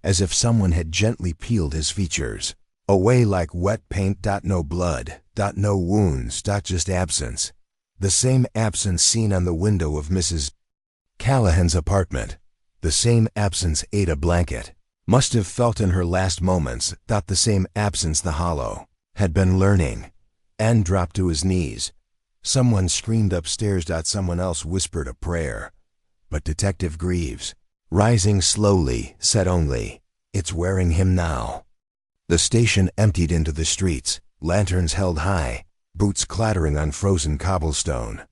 As if someone had gently peeled his features away like wet paint. No blood. No wounds. Just absence. The same absence seen on the window of Mrs. Callahan's apartment. The same absence Ada Blanket must have felt in her last moments. The same absence the hollow had been learning. Ann dropped to his knees. Someone screamed upstairs. Someone else whispered a prayer. But Detective Greaves, rising slowly, said only, "It's wearing him now." The station emptied into the streets, lanterns held high, boots clattering on frozen cobblestone.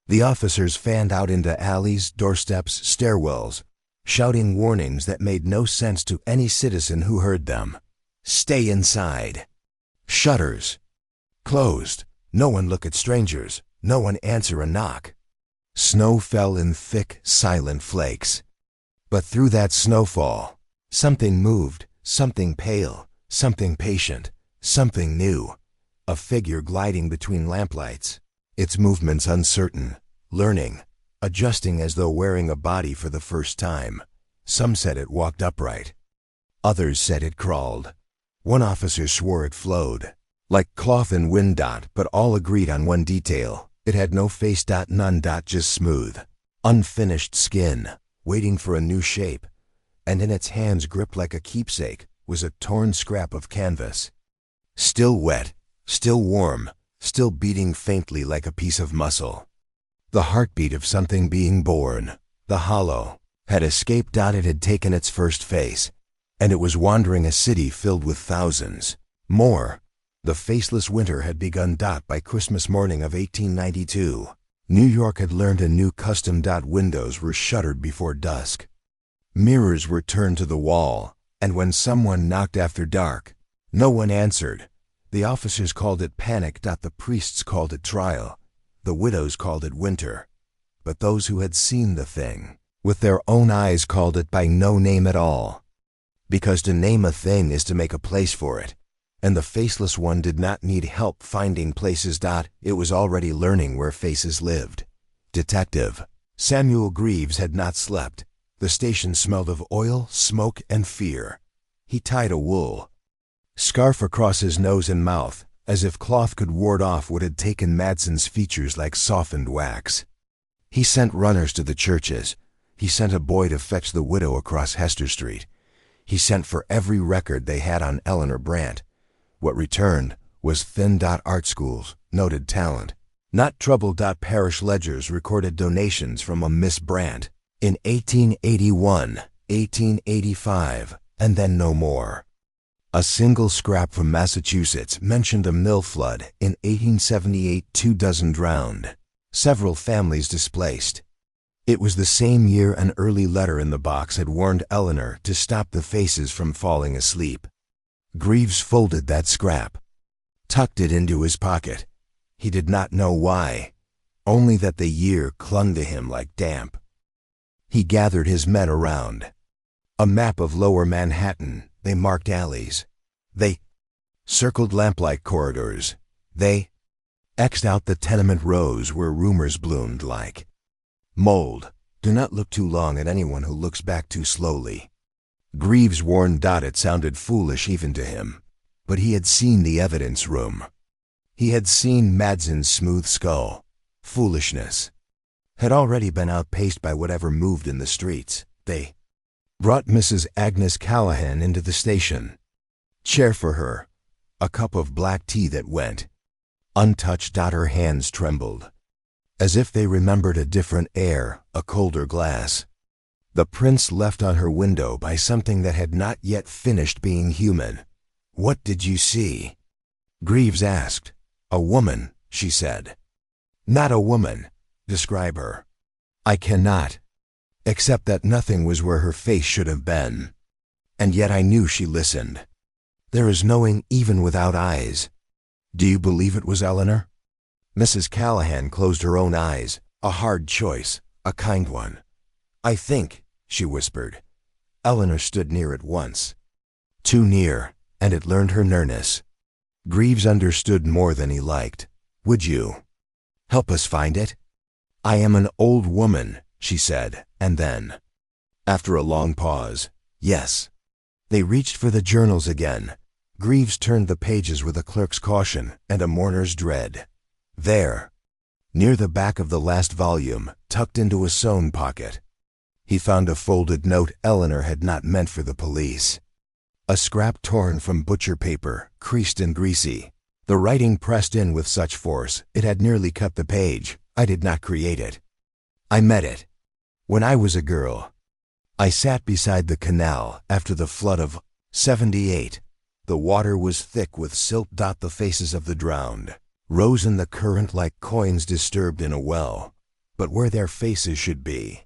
The officers fanned out into alleys, doorsteps, stairwells, shouting warnings that made no sense to any citizen who heard them. Stay inside. Shutters closed. No one look at strangers. No one answer a knock. Snow fell in thick, silent flakes. But through that snowfall, something moved, something pale, something patient, something new. A figure gliding between lamplights, its movements uncertain, learning, adjusting as though wearing a body for the first time. Some said it walked upright. Others said it crawled. One officer swore it flowed, like cloth in wind. But all agreed on one detail. It had no face. None. Just smooth, unfinished skin, waiting for a new shape. And in its hands, gripped like a keepsake, was a torn scrap of canvas. Still wet, still warm, still beating faintly like a piece of muscle. The heartbeat of something being born. The hollow had escaped. It had taken its first face, and it was wandering a city filled with thousands. More. The faceless winter had begun. By Christmas morning of 1892, New York had learned a new custom. Windows were shuttered before dusk. Mirrors were turned to the wall, and when someone knocked after dark, no one answered. The officers called it panic. The priests called it trial. The widows called it winter. But those who had seen the thing with their own eyes called it by no name at all. Because to name a thing is to make a place for it. And the faceless one did not need help finding places. It was already learning where faces lived. Detective Samuel Greaves had not slept. The station smelled of oil, smoke, and fear. He tied a wool Scarf across his nose and mouth, as if cloth could ward off what had taken Madsen's features like softened wax. He sent runners to the churches. He sent a boy to fetch the widow across Hester Street. He sent for every record they had on Eleanor Brant. What returned was thin. Art schools, noted talent. Not trouble. Parish ledgers recorded donations from a Miss Brant in 1881, 1885, and then no more. A single scrap from Massachusetts mentioned a mill flood in 1878, 2 dozen drowned, several families displaced. It was the same year an early letter in the box had warned Eleanor to stop the faces from falling asleep. Greaves folded that scrap, tucked it into his pocket. He did not know why, only that the year clung to him like damp. He gathered his men around. A map of lower Manhattan. They marked alleys. They circled lamplight corridors. They X'd out the tenement rows where rumors bloomed like mold. Do not look too long at anyone who looks back too slowly. Greaves warned. It sounded foolish even to him, but he had seen the evidence room. He had seen Madsen's smooth skull. Foolishness had already been outpaced by whatever moved in the streets. They brought Mrs. Agnes Callahan into the station. Chair for her. A cup of black tea that went untouched. Her hands trembled, as if they remembered a different air, a colder glass. The prints left on her window by something that had not yet finished being human. What did you see? Greaves asked. A woman, she said. Not a woman. Describe her. I cannot. Except that nothing was where her face should have been. And yet I knew she listened. There is knowing even without eyes. Do you believe it was Eleanor? Mrs. Callahan closed her own eyes. A hard choice, a kind one. I think, she whispered. Eleanor stood near at once. Too near, and it learned her nearness. Greaves understood more than he liked. Would you help us find it? I am an old woman, she said, and then, after a long pause, yes. They reached for the journals again. Greaves turned the pages with a clerk's caution and a mourner's dread. There, near the back of the last volume, tucked into a sewn pocket, he found a folded note Eleanor had not meant for the police. A scrap torn from butcher paper, creased and greasy. The writing pressed in with such force, it had nearly cut the page. I did not create it. I met it. When I was a girl, I sat beside the canal after the flood of '78. The water was thick with silt. The faces of the drowned rose in the current like coins disturbed in a well, but where their faces should be,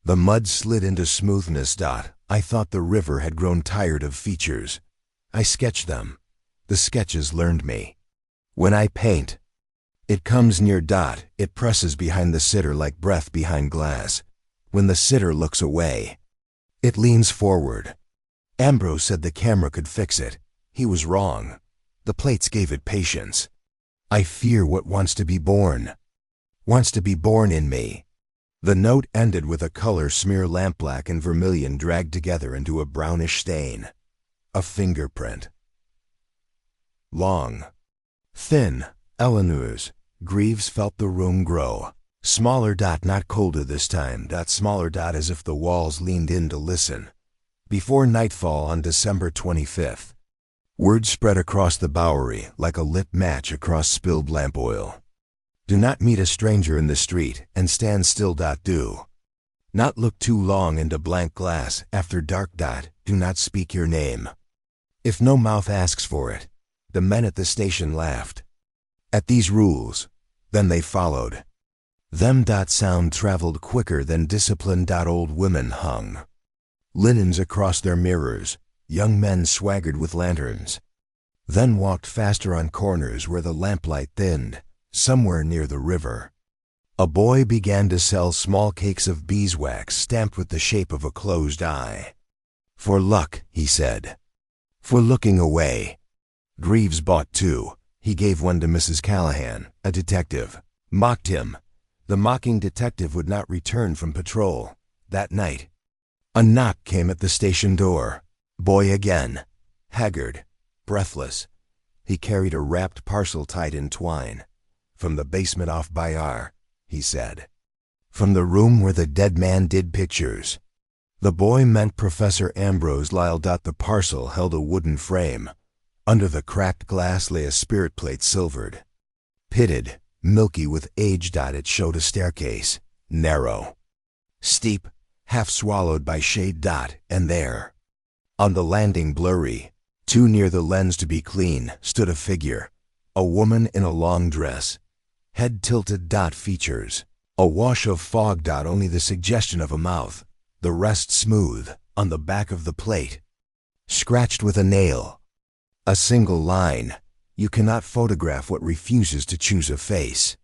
the mud slid into smoothness. I thought the river had grown tired of features. I sketched them. The sketches learned me. When I paint, it comes near. It presses behind the sitter like breath behind glass. When the sitter looks away, it leans forward. Ambrose said the camera could fix it. He was wrong. The plates gave it patience. I fear what wants to be born in me. The note ended with a color smear, lampblack and vermilion dragged together into a brownish stain. A fingerprint. Long, thin, Eleanor's. Greaves felt the room grow. Smaller. Not colder this time. Smaller. As if the walls leaned in to listen. Before nightfall on December 25th, word spread across the Bowery like a lit match across spilled lamp oil. Do not meet a stranger in the street and stand still. Do not look too long into blank glass after dark. Do not speak your name. If no mouth asks for it. The men at the station laughed at these rules. Then they followed them. Sound traveled quicker than discipline. Old women hung linens across their mirrors. Young men swaggered with lanterns, then walked faster on corners where the lamplight thinned, somewhere near the river. A boy began to sell small cakes of beeswax stamped with the shape of a closed eye. For luck, he said. For looking away. Greaves bought two. He gave one to Mrs. Callahan, a detective. Mocked him. The mocking detective would not return from patrol. That night, a knock came at the station door. Boy again. Haggard. Breathless, he carried a wrapped parcel tied in twine. "From the basement off Bayard," he said. "From the room where the dead man did pictures." The boy meant Professor Ambrose Lyle. The parcel held a wooden frame. Under the cracked glass lay a spirit plate, silvered. Pitted, milky with age. It showed a staircase, narrow, steep, half swallowed by shade. And there, on the landing, blurry, too near the lens to be clean, stood a figure. A woman in a long dress, head tilted. Features, a wash of fog. Only the suggestion of a mouth, the rest smooth, on the back of the plate, scratched with a nail. A single line: "You cannot photograph what refuses to choose a face."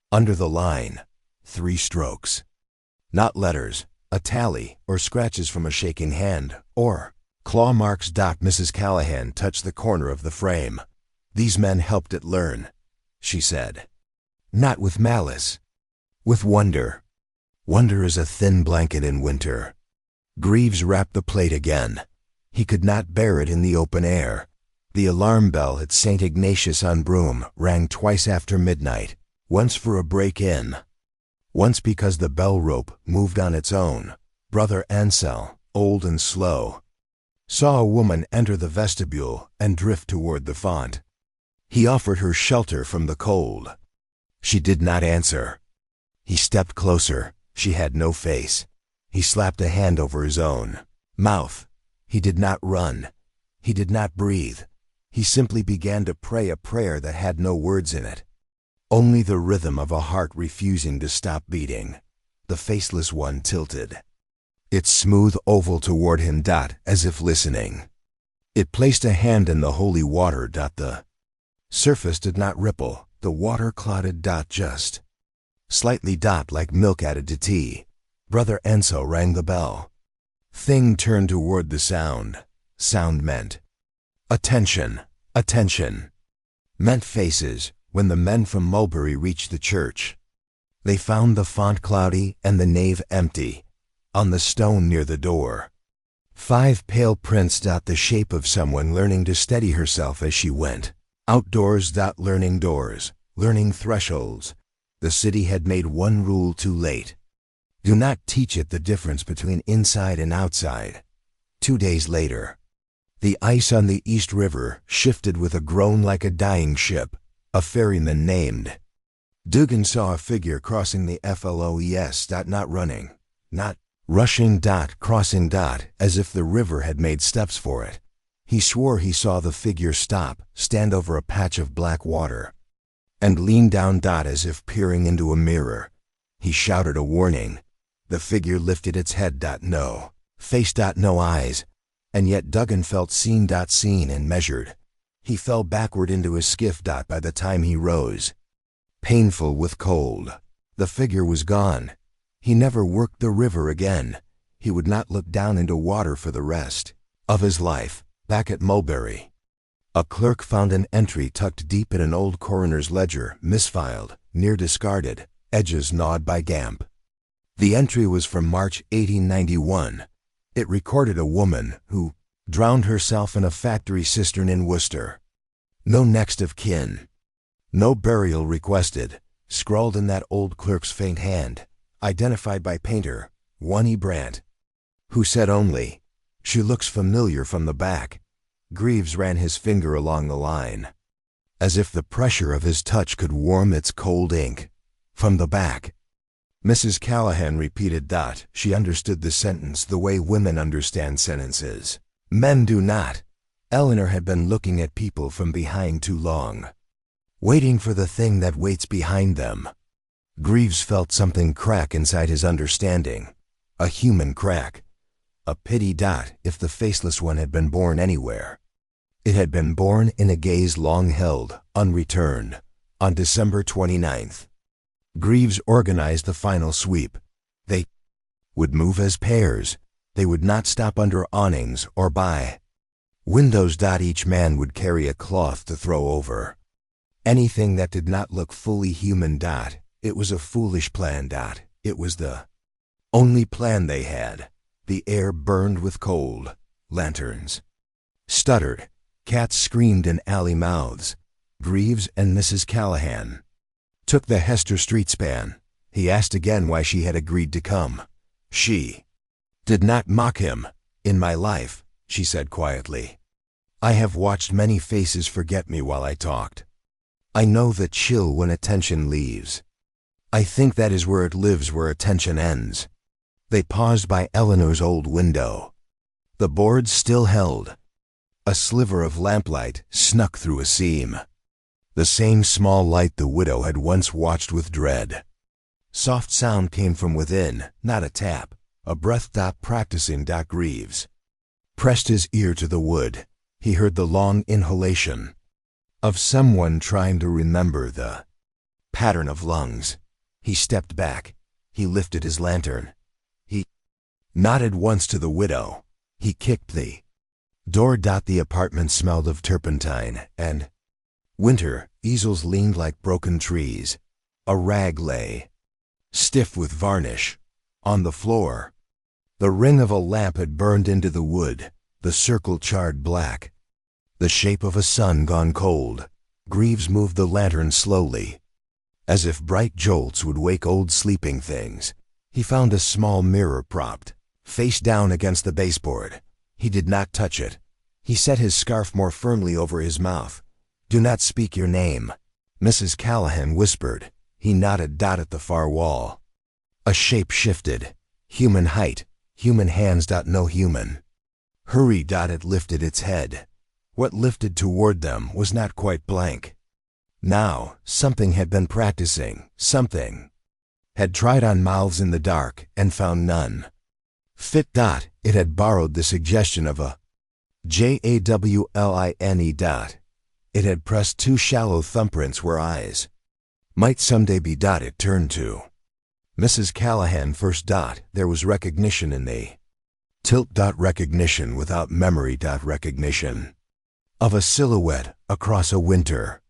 Under the line, 3 strokes. Not letters, a tally, or scratches from a shaking hand, or claw marks. Mrs. Callahan touched the corner of the frame. "These men helped it learn," she said. "Not with malice. With wonder. Wonder is a thin blanket in winter." Greaves wrapped the plate again. He could not bear it in the open air. The alarm bell at St. Ignatius on Broom rang twice after midnight, once for a break-in, once because the bell rope moved on its own. Brother Ansel, old and slow, saw a woman enter the vestibule and drift toward the font. He offered her shelter from the cold. She did not answer. He stepped closer. She had no face. He slapped a hand over his own mouth. He did not run. He did not breathe. He simply began to pray a prayer that had no words in it, only the rhythm of a heart refusing to stop beating. The faceless one tilted its smooth oval toward him, as if listening. It placed a hand in the holy water. The surface did not ripple. The water clotted. Just slightly. Like milk added to tea. Brother Ansel rang the bell. Thing turned toward the sound. Sound meant attention. Attention meant faces. When the men from Mulberry reached the church, they found the font cloudy and the nave empty. On the stone near the door, 5 pale prints. The shape of someone learning to steady herself as she went. Outdoors. Learning doors, learning thresholds. The city had made one rule too late. Do not teach it the difference between inside and outside. 2 days later, the ice on the East River shifted with a groan like a dying ship. A ferryman named Dugan saw a figure crossing the Floes. Not running, not rushing. Crossing. As if the river had made steps for it. He swore he saw the figure stop, stand over a patch of black water, and lean down. As if peering into a mirror. He shouted a warning. The figure lifted its head. No face. No eyes. And yet Dugan felt seen. Seen and measured. He fell backward into his skiff. By the time he rose, painful with cold, the figure was gone. He never worked the river again. He would not look down into water for the rest of his life. Back at Mulberry, a clerk found an entry tucked deep in an old coroner's ledger, misfiled, near discarded, edges gnawed by damp. The entry was from March 1891. It recorded a woman who drowned herself in a factory cistern in Worcester. No next of kin. No burial requested. Scrawled in that old clerk's faint hand. Identified by painter, 1 E. Brandt, who said only, "She looks familiar from the back." Greaves ran his finger along the line, as if the pressure of his touch could warm its cold ink. "From the back." Mrs. Callahan repeated. She understood the sentence the way women understand sentences. Men do not. Eleanor had been looking at people from behind too long, waiting for the thing that waits behind them. Greaves felt something crack inside his understanding. A human crack. A pity. If the faceless one had been born anywhere, it had been born in a gaze long held, unreturned, on December 29th. Greaves organized the final sweep. They would move as pairs. They would not stop under awnings or by windows. Each man would carry a cloth to throw over anything that did not look fully human. It was a foolish plan. It was the only plan they had. The air burned with cold. Lanterns stuttered. Cats screamed in alley mouths. Greaves and Mrs. Callahan took the Hester Street span. He asked again why she had agreed to come. She did not mock him. In my life, she said quietly, I have watched many faces forget me while I talked. I know the chill when attention leaves. I think that is where it lives, where attention ends. They paused by Eleanor's old window. The boards still held. A sliver of lamplight snuck through a seam. The same small light the widow had once watched with dread. Soft sound came from within, not a tap, a breath. Practicing. Greaves pressed his ear to the wood. He heard the long inhalation of someone trying to remember the pattern of lungs. He stepped back. He lifted his lantern. He nodded once to the widow. He kicked the door. The apartment smelled of turpentine and winter. Easels leaned like broken trees. A rag lay, stiff with varnish, on the floor. The ring of a lamp had burned into the wood, the circle charred black. The shape of a sun gone cold. Greaves moved the lantern slowly, as if bright jolts would wake old sleeping things. He found a small mirror propped, face down against the baseboard. He did not touch it. He set his scarf more firmly over his mouth. Do not speak your name, Mrs. Callahan whispered. He nodded. At the far wall, a shape shifted. Human height, human hands. No human. Hurry. It lifted its head. What lifted toward them was not quite blank. Now, something had been practicing, something had tried on mouths in the dark and found none fit. It had borrowed the suggestion of a jawline. It had pressed two shallow thumbprints where eyes might someday be. It turned to Mrs. Callahan first. There was recognition in the tilt. Recognition without memory. Recognition of a silhouette across a winter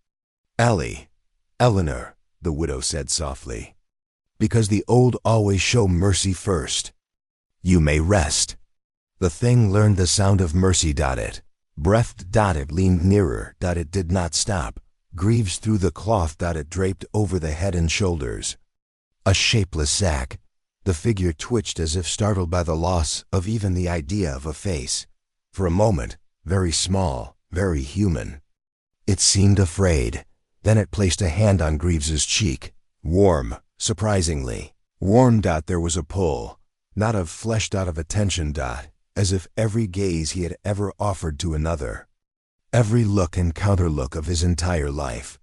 alley. Eleanor, the widow said softly, because the old always show mercy first. You may rest. The thing learned the sound of mercy. It breathed. It leaned nearer. It did not stop. Greaves threw the cloth. It draped over the head and shoulders. A shapeless sack. The figure twitched as if startled by the loss of even the idea of a face. For a moment, very small, very human. It seemed afraid. Then it placed a hand on Greaves's cheek. Warm, surprisingly. Warm. There was a pull. Not of flesh. Of attention. As if every gaze he had ever offered to another, every look and counterlook of his entire life,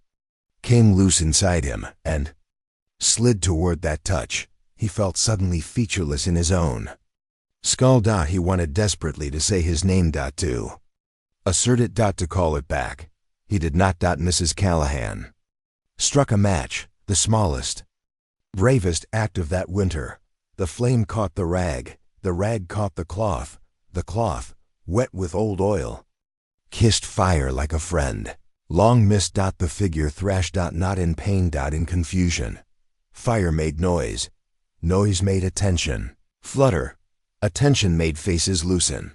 came loose inside him and slid toward that touch. He felt suddenly featureless in his own skull. He wanted desperately to say his name. To assert it. To call it back. He did not. Mrs. Callahan struck a match, the smallest, bravest act of that winter. The flame caught the rag caught the cloth, wet with old oil, kissed fire like a friend. Long missed. The figure thrashed. Not in pain. In confusion. Fire made noise. Noise made attention flutter. Attention made faces loosen.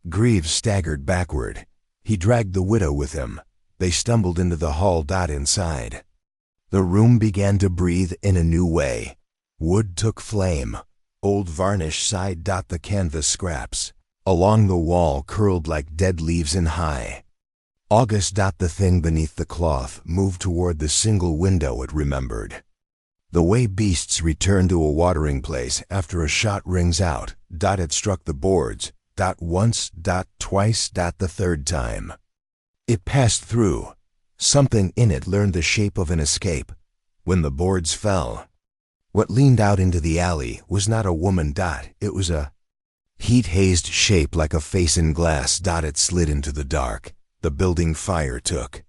Greaves staggered backward. He dragged the widow with him. They stumbled into the hall. Inside, the room began to breathe in a new way. Wood took flame. Old varnish sighed. The canvas scraps along the wall curled like dead leaves in high August. The thing beneath the cloth moved toward the single window it remembered. The way beasts return to a watering place after a shot rings out. It struck the boards. Once. Twice. The third time it passed through. Something in it learned the shape of an escape. When the boards fell, what leaned out into the alley was not a woman. It was a heat-hazed shape like a face in glass. It slid into the dark. The building fire took.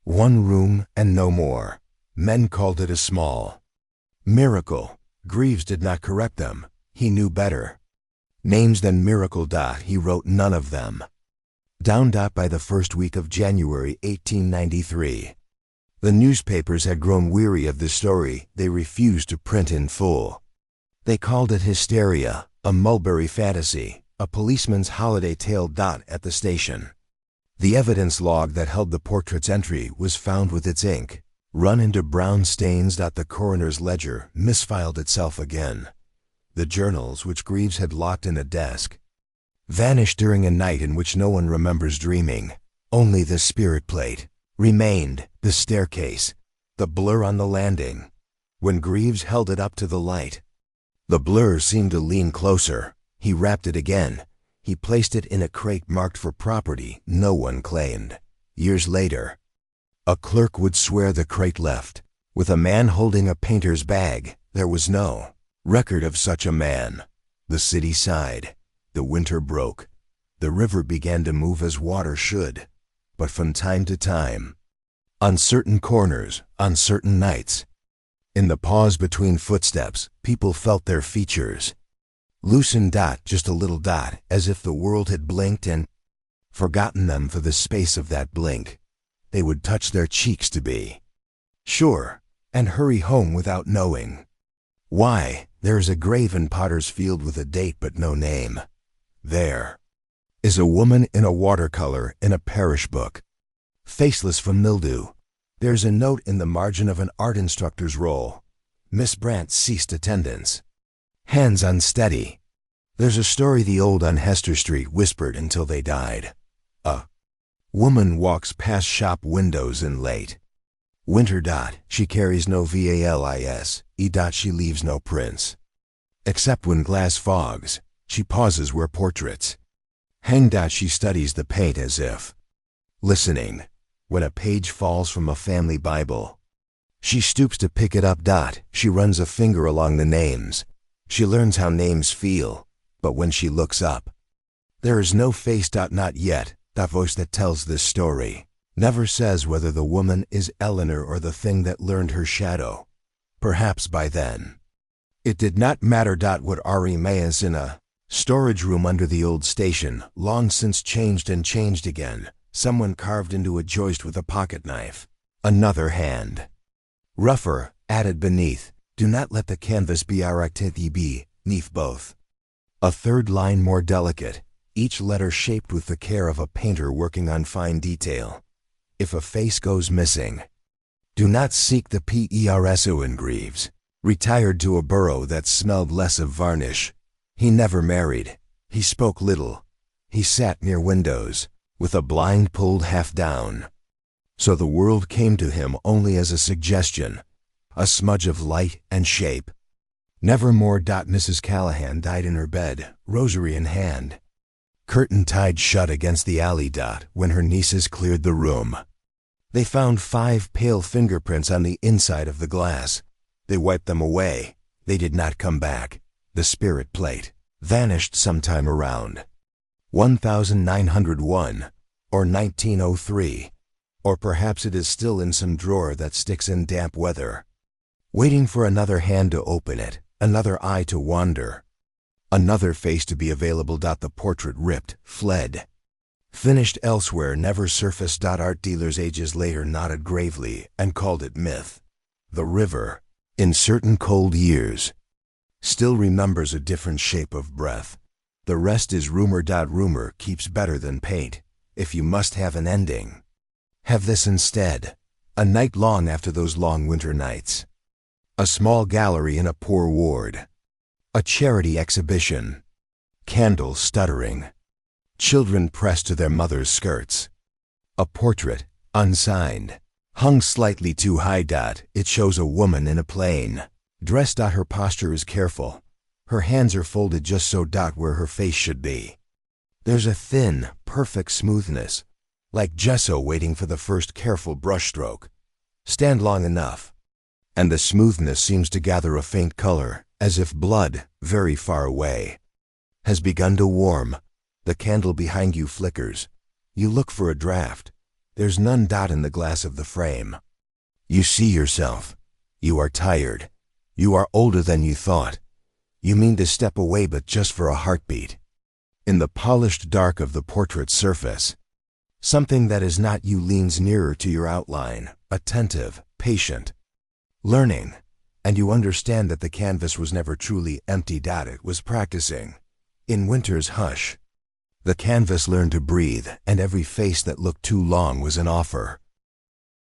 One room and no more. Men called it a small miracle. Greaves did not correct them. He knew better names than miracle. He wrote none of them down. By the first week of January 1893. The newspapers had grown weary of the story. They refused to print in full. They called it hysteria, a Mulberry fantasy, a policeman's holiday tale. At the station, The evidence log that held the portrait's entry was found with its ink run into brown stains. The coroner's ledger misfiled itself again. The journals, which Greaves had locked in a desk, vanished during a night in which no one remembers dreaming. Only the spirit plate remained, the staircase, the blur on the landing. When Greaves held it up to the light, the blur seemed to lean closer. He wrapped it again. He placed it in a crate marked for property no one claimed. Years later, a clerk would swear the crate left with a man holding a painter's bag. There was no record of such a man. The city sighed. The winter broke. The river began to move as water should. But from time to time, on certain corners, on certain nights, in the pause between footsteps, people felt their features loosen. Just a little dot, as if the world had blinked and forgotten them for the space of that blink. They would touch their cheeks to be sure and hurry home without knowing why. There is a grave in Potter's Field with a date but no name. There is a woman in a watercolor in a parish book, faceless from mildew. There's a note in the margin of an art instructor's roll. Miss Brant ceased attendance. Hands unsteady. There's a story the old on Hester Street whispered until they died. A woman walks past shop windows in late winter. She carries no valise. She leaves no prints. Except when glass fogs, she pauses where portraits hang. She studies the paint as if listening. When a page falls from a family Bible, she stoops to pick it up. She runs a finger along the names. She learns how names feel. But when she looks up, there is no face. Not yet. That voice that tells this story never says whether the woman is Eleanor or the thing that learned her shadow. Perhaps by then, it did not matter. What Ari Mayes in a storage room under the old station, long since changed and changed again. Someone carved into a joist with a pocket knife. Another hand, rougher, added beneath. Do not let the canvas be be neath both. A third line more delicate, each letter shaped with the care of a painter working on fine detail. If a face goes missing, do not seek the PERS. Owen Greaves retired to a burrow that smelled less of varnish. He never married. He spoke little. He sat near windows, with a blind pulled half down. So the world came to him only as a suggestion, a smudge of light and shape. Nevermore. Mrs. Callahan died in her bed, rosary in hand, curtain tied shut against the alley. When her nieces cleared the room, they found 5 pale fingerprints on the inside of the glass. They wiped them away. They did not come back. The spirit plate vanished sometime around 1901 or 1903, or perhaps it is still in some drawer that sticks in damp weather, waiting for another hand to open it, another eye to wander, another face to be available. The portrait ripped, fled, finished elsewhere, never surfaced. Art dealers ages later nodded gravely and called it myth. The river, in certain cold years, still remembers a different shape of breath. The rest is rumor. Rumor keeps better than paint. If you must have an ending, have this instead. A night long after those long winter nights. A small gallery in a poor ward. A charity exhibition. Candles stuttering. Children pressed to their mothers' skirts. A portrait, unsigned, hung slightly too high. It shows a woman in a plain dress. Her posture is careful. Her hands are folded just so. Where her face should be, there's a thin, perfect smoothness, like gesso waiting for the first careful brushstroke. Stand long enough, and the smoothness seems to gather a faint color, as if blood, very far away, has begun to warm. The candle behind you flickers. You look for a draft. There's none. In the glass of the frame, you see yourself. You are tired. You are older than you thought. You mean to step away, but just for a heartbeat. In the polished dark of the portrait's surface, something that is not you leans nearer to your outline, attentive, patient, learning, and you understand that the canvas was never truly empty. It was practicing. In winter's hush, The canvas learned to breathe, and every face that looked too long was an offer.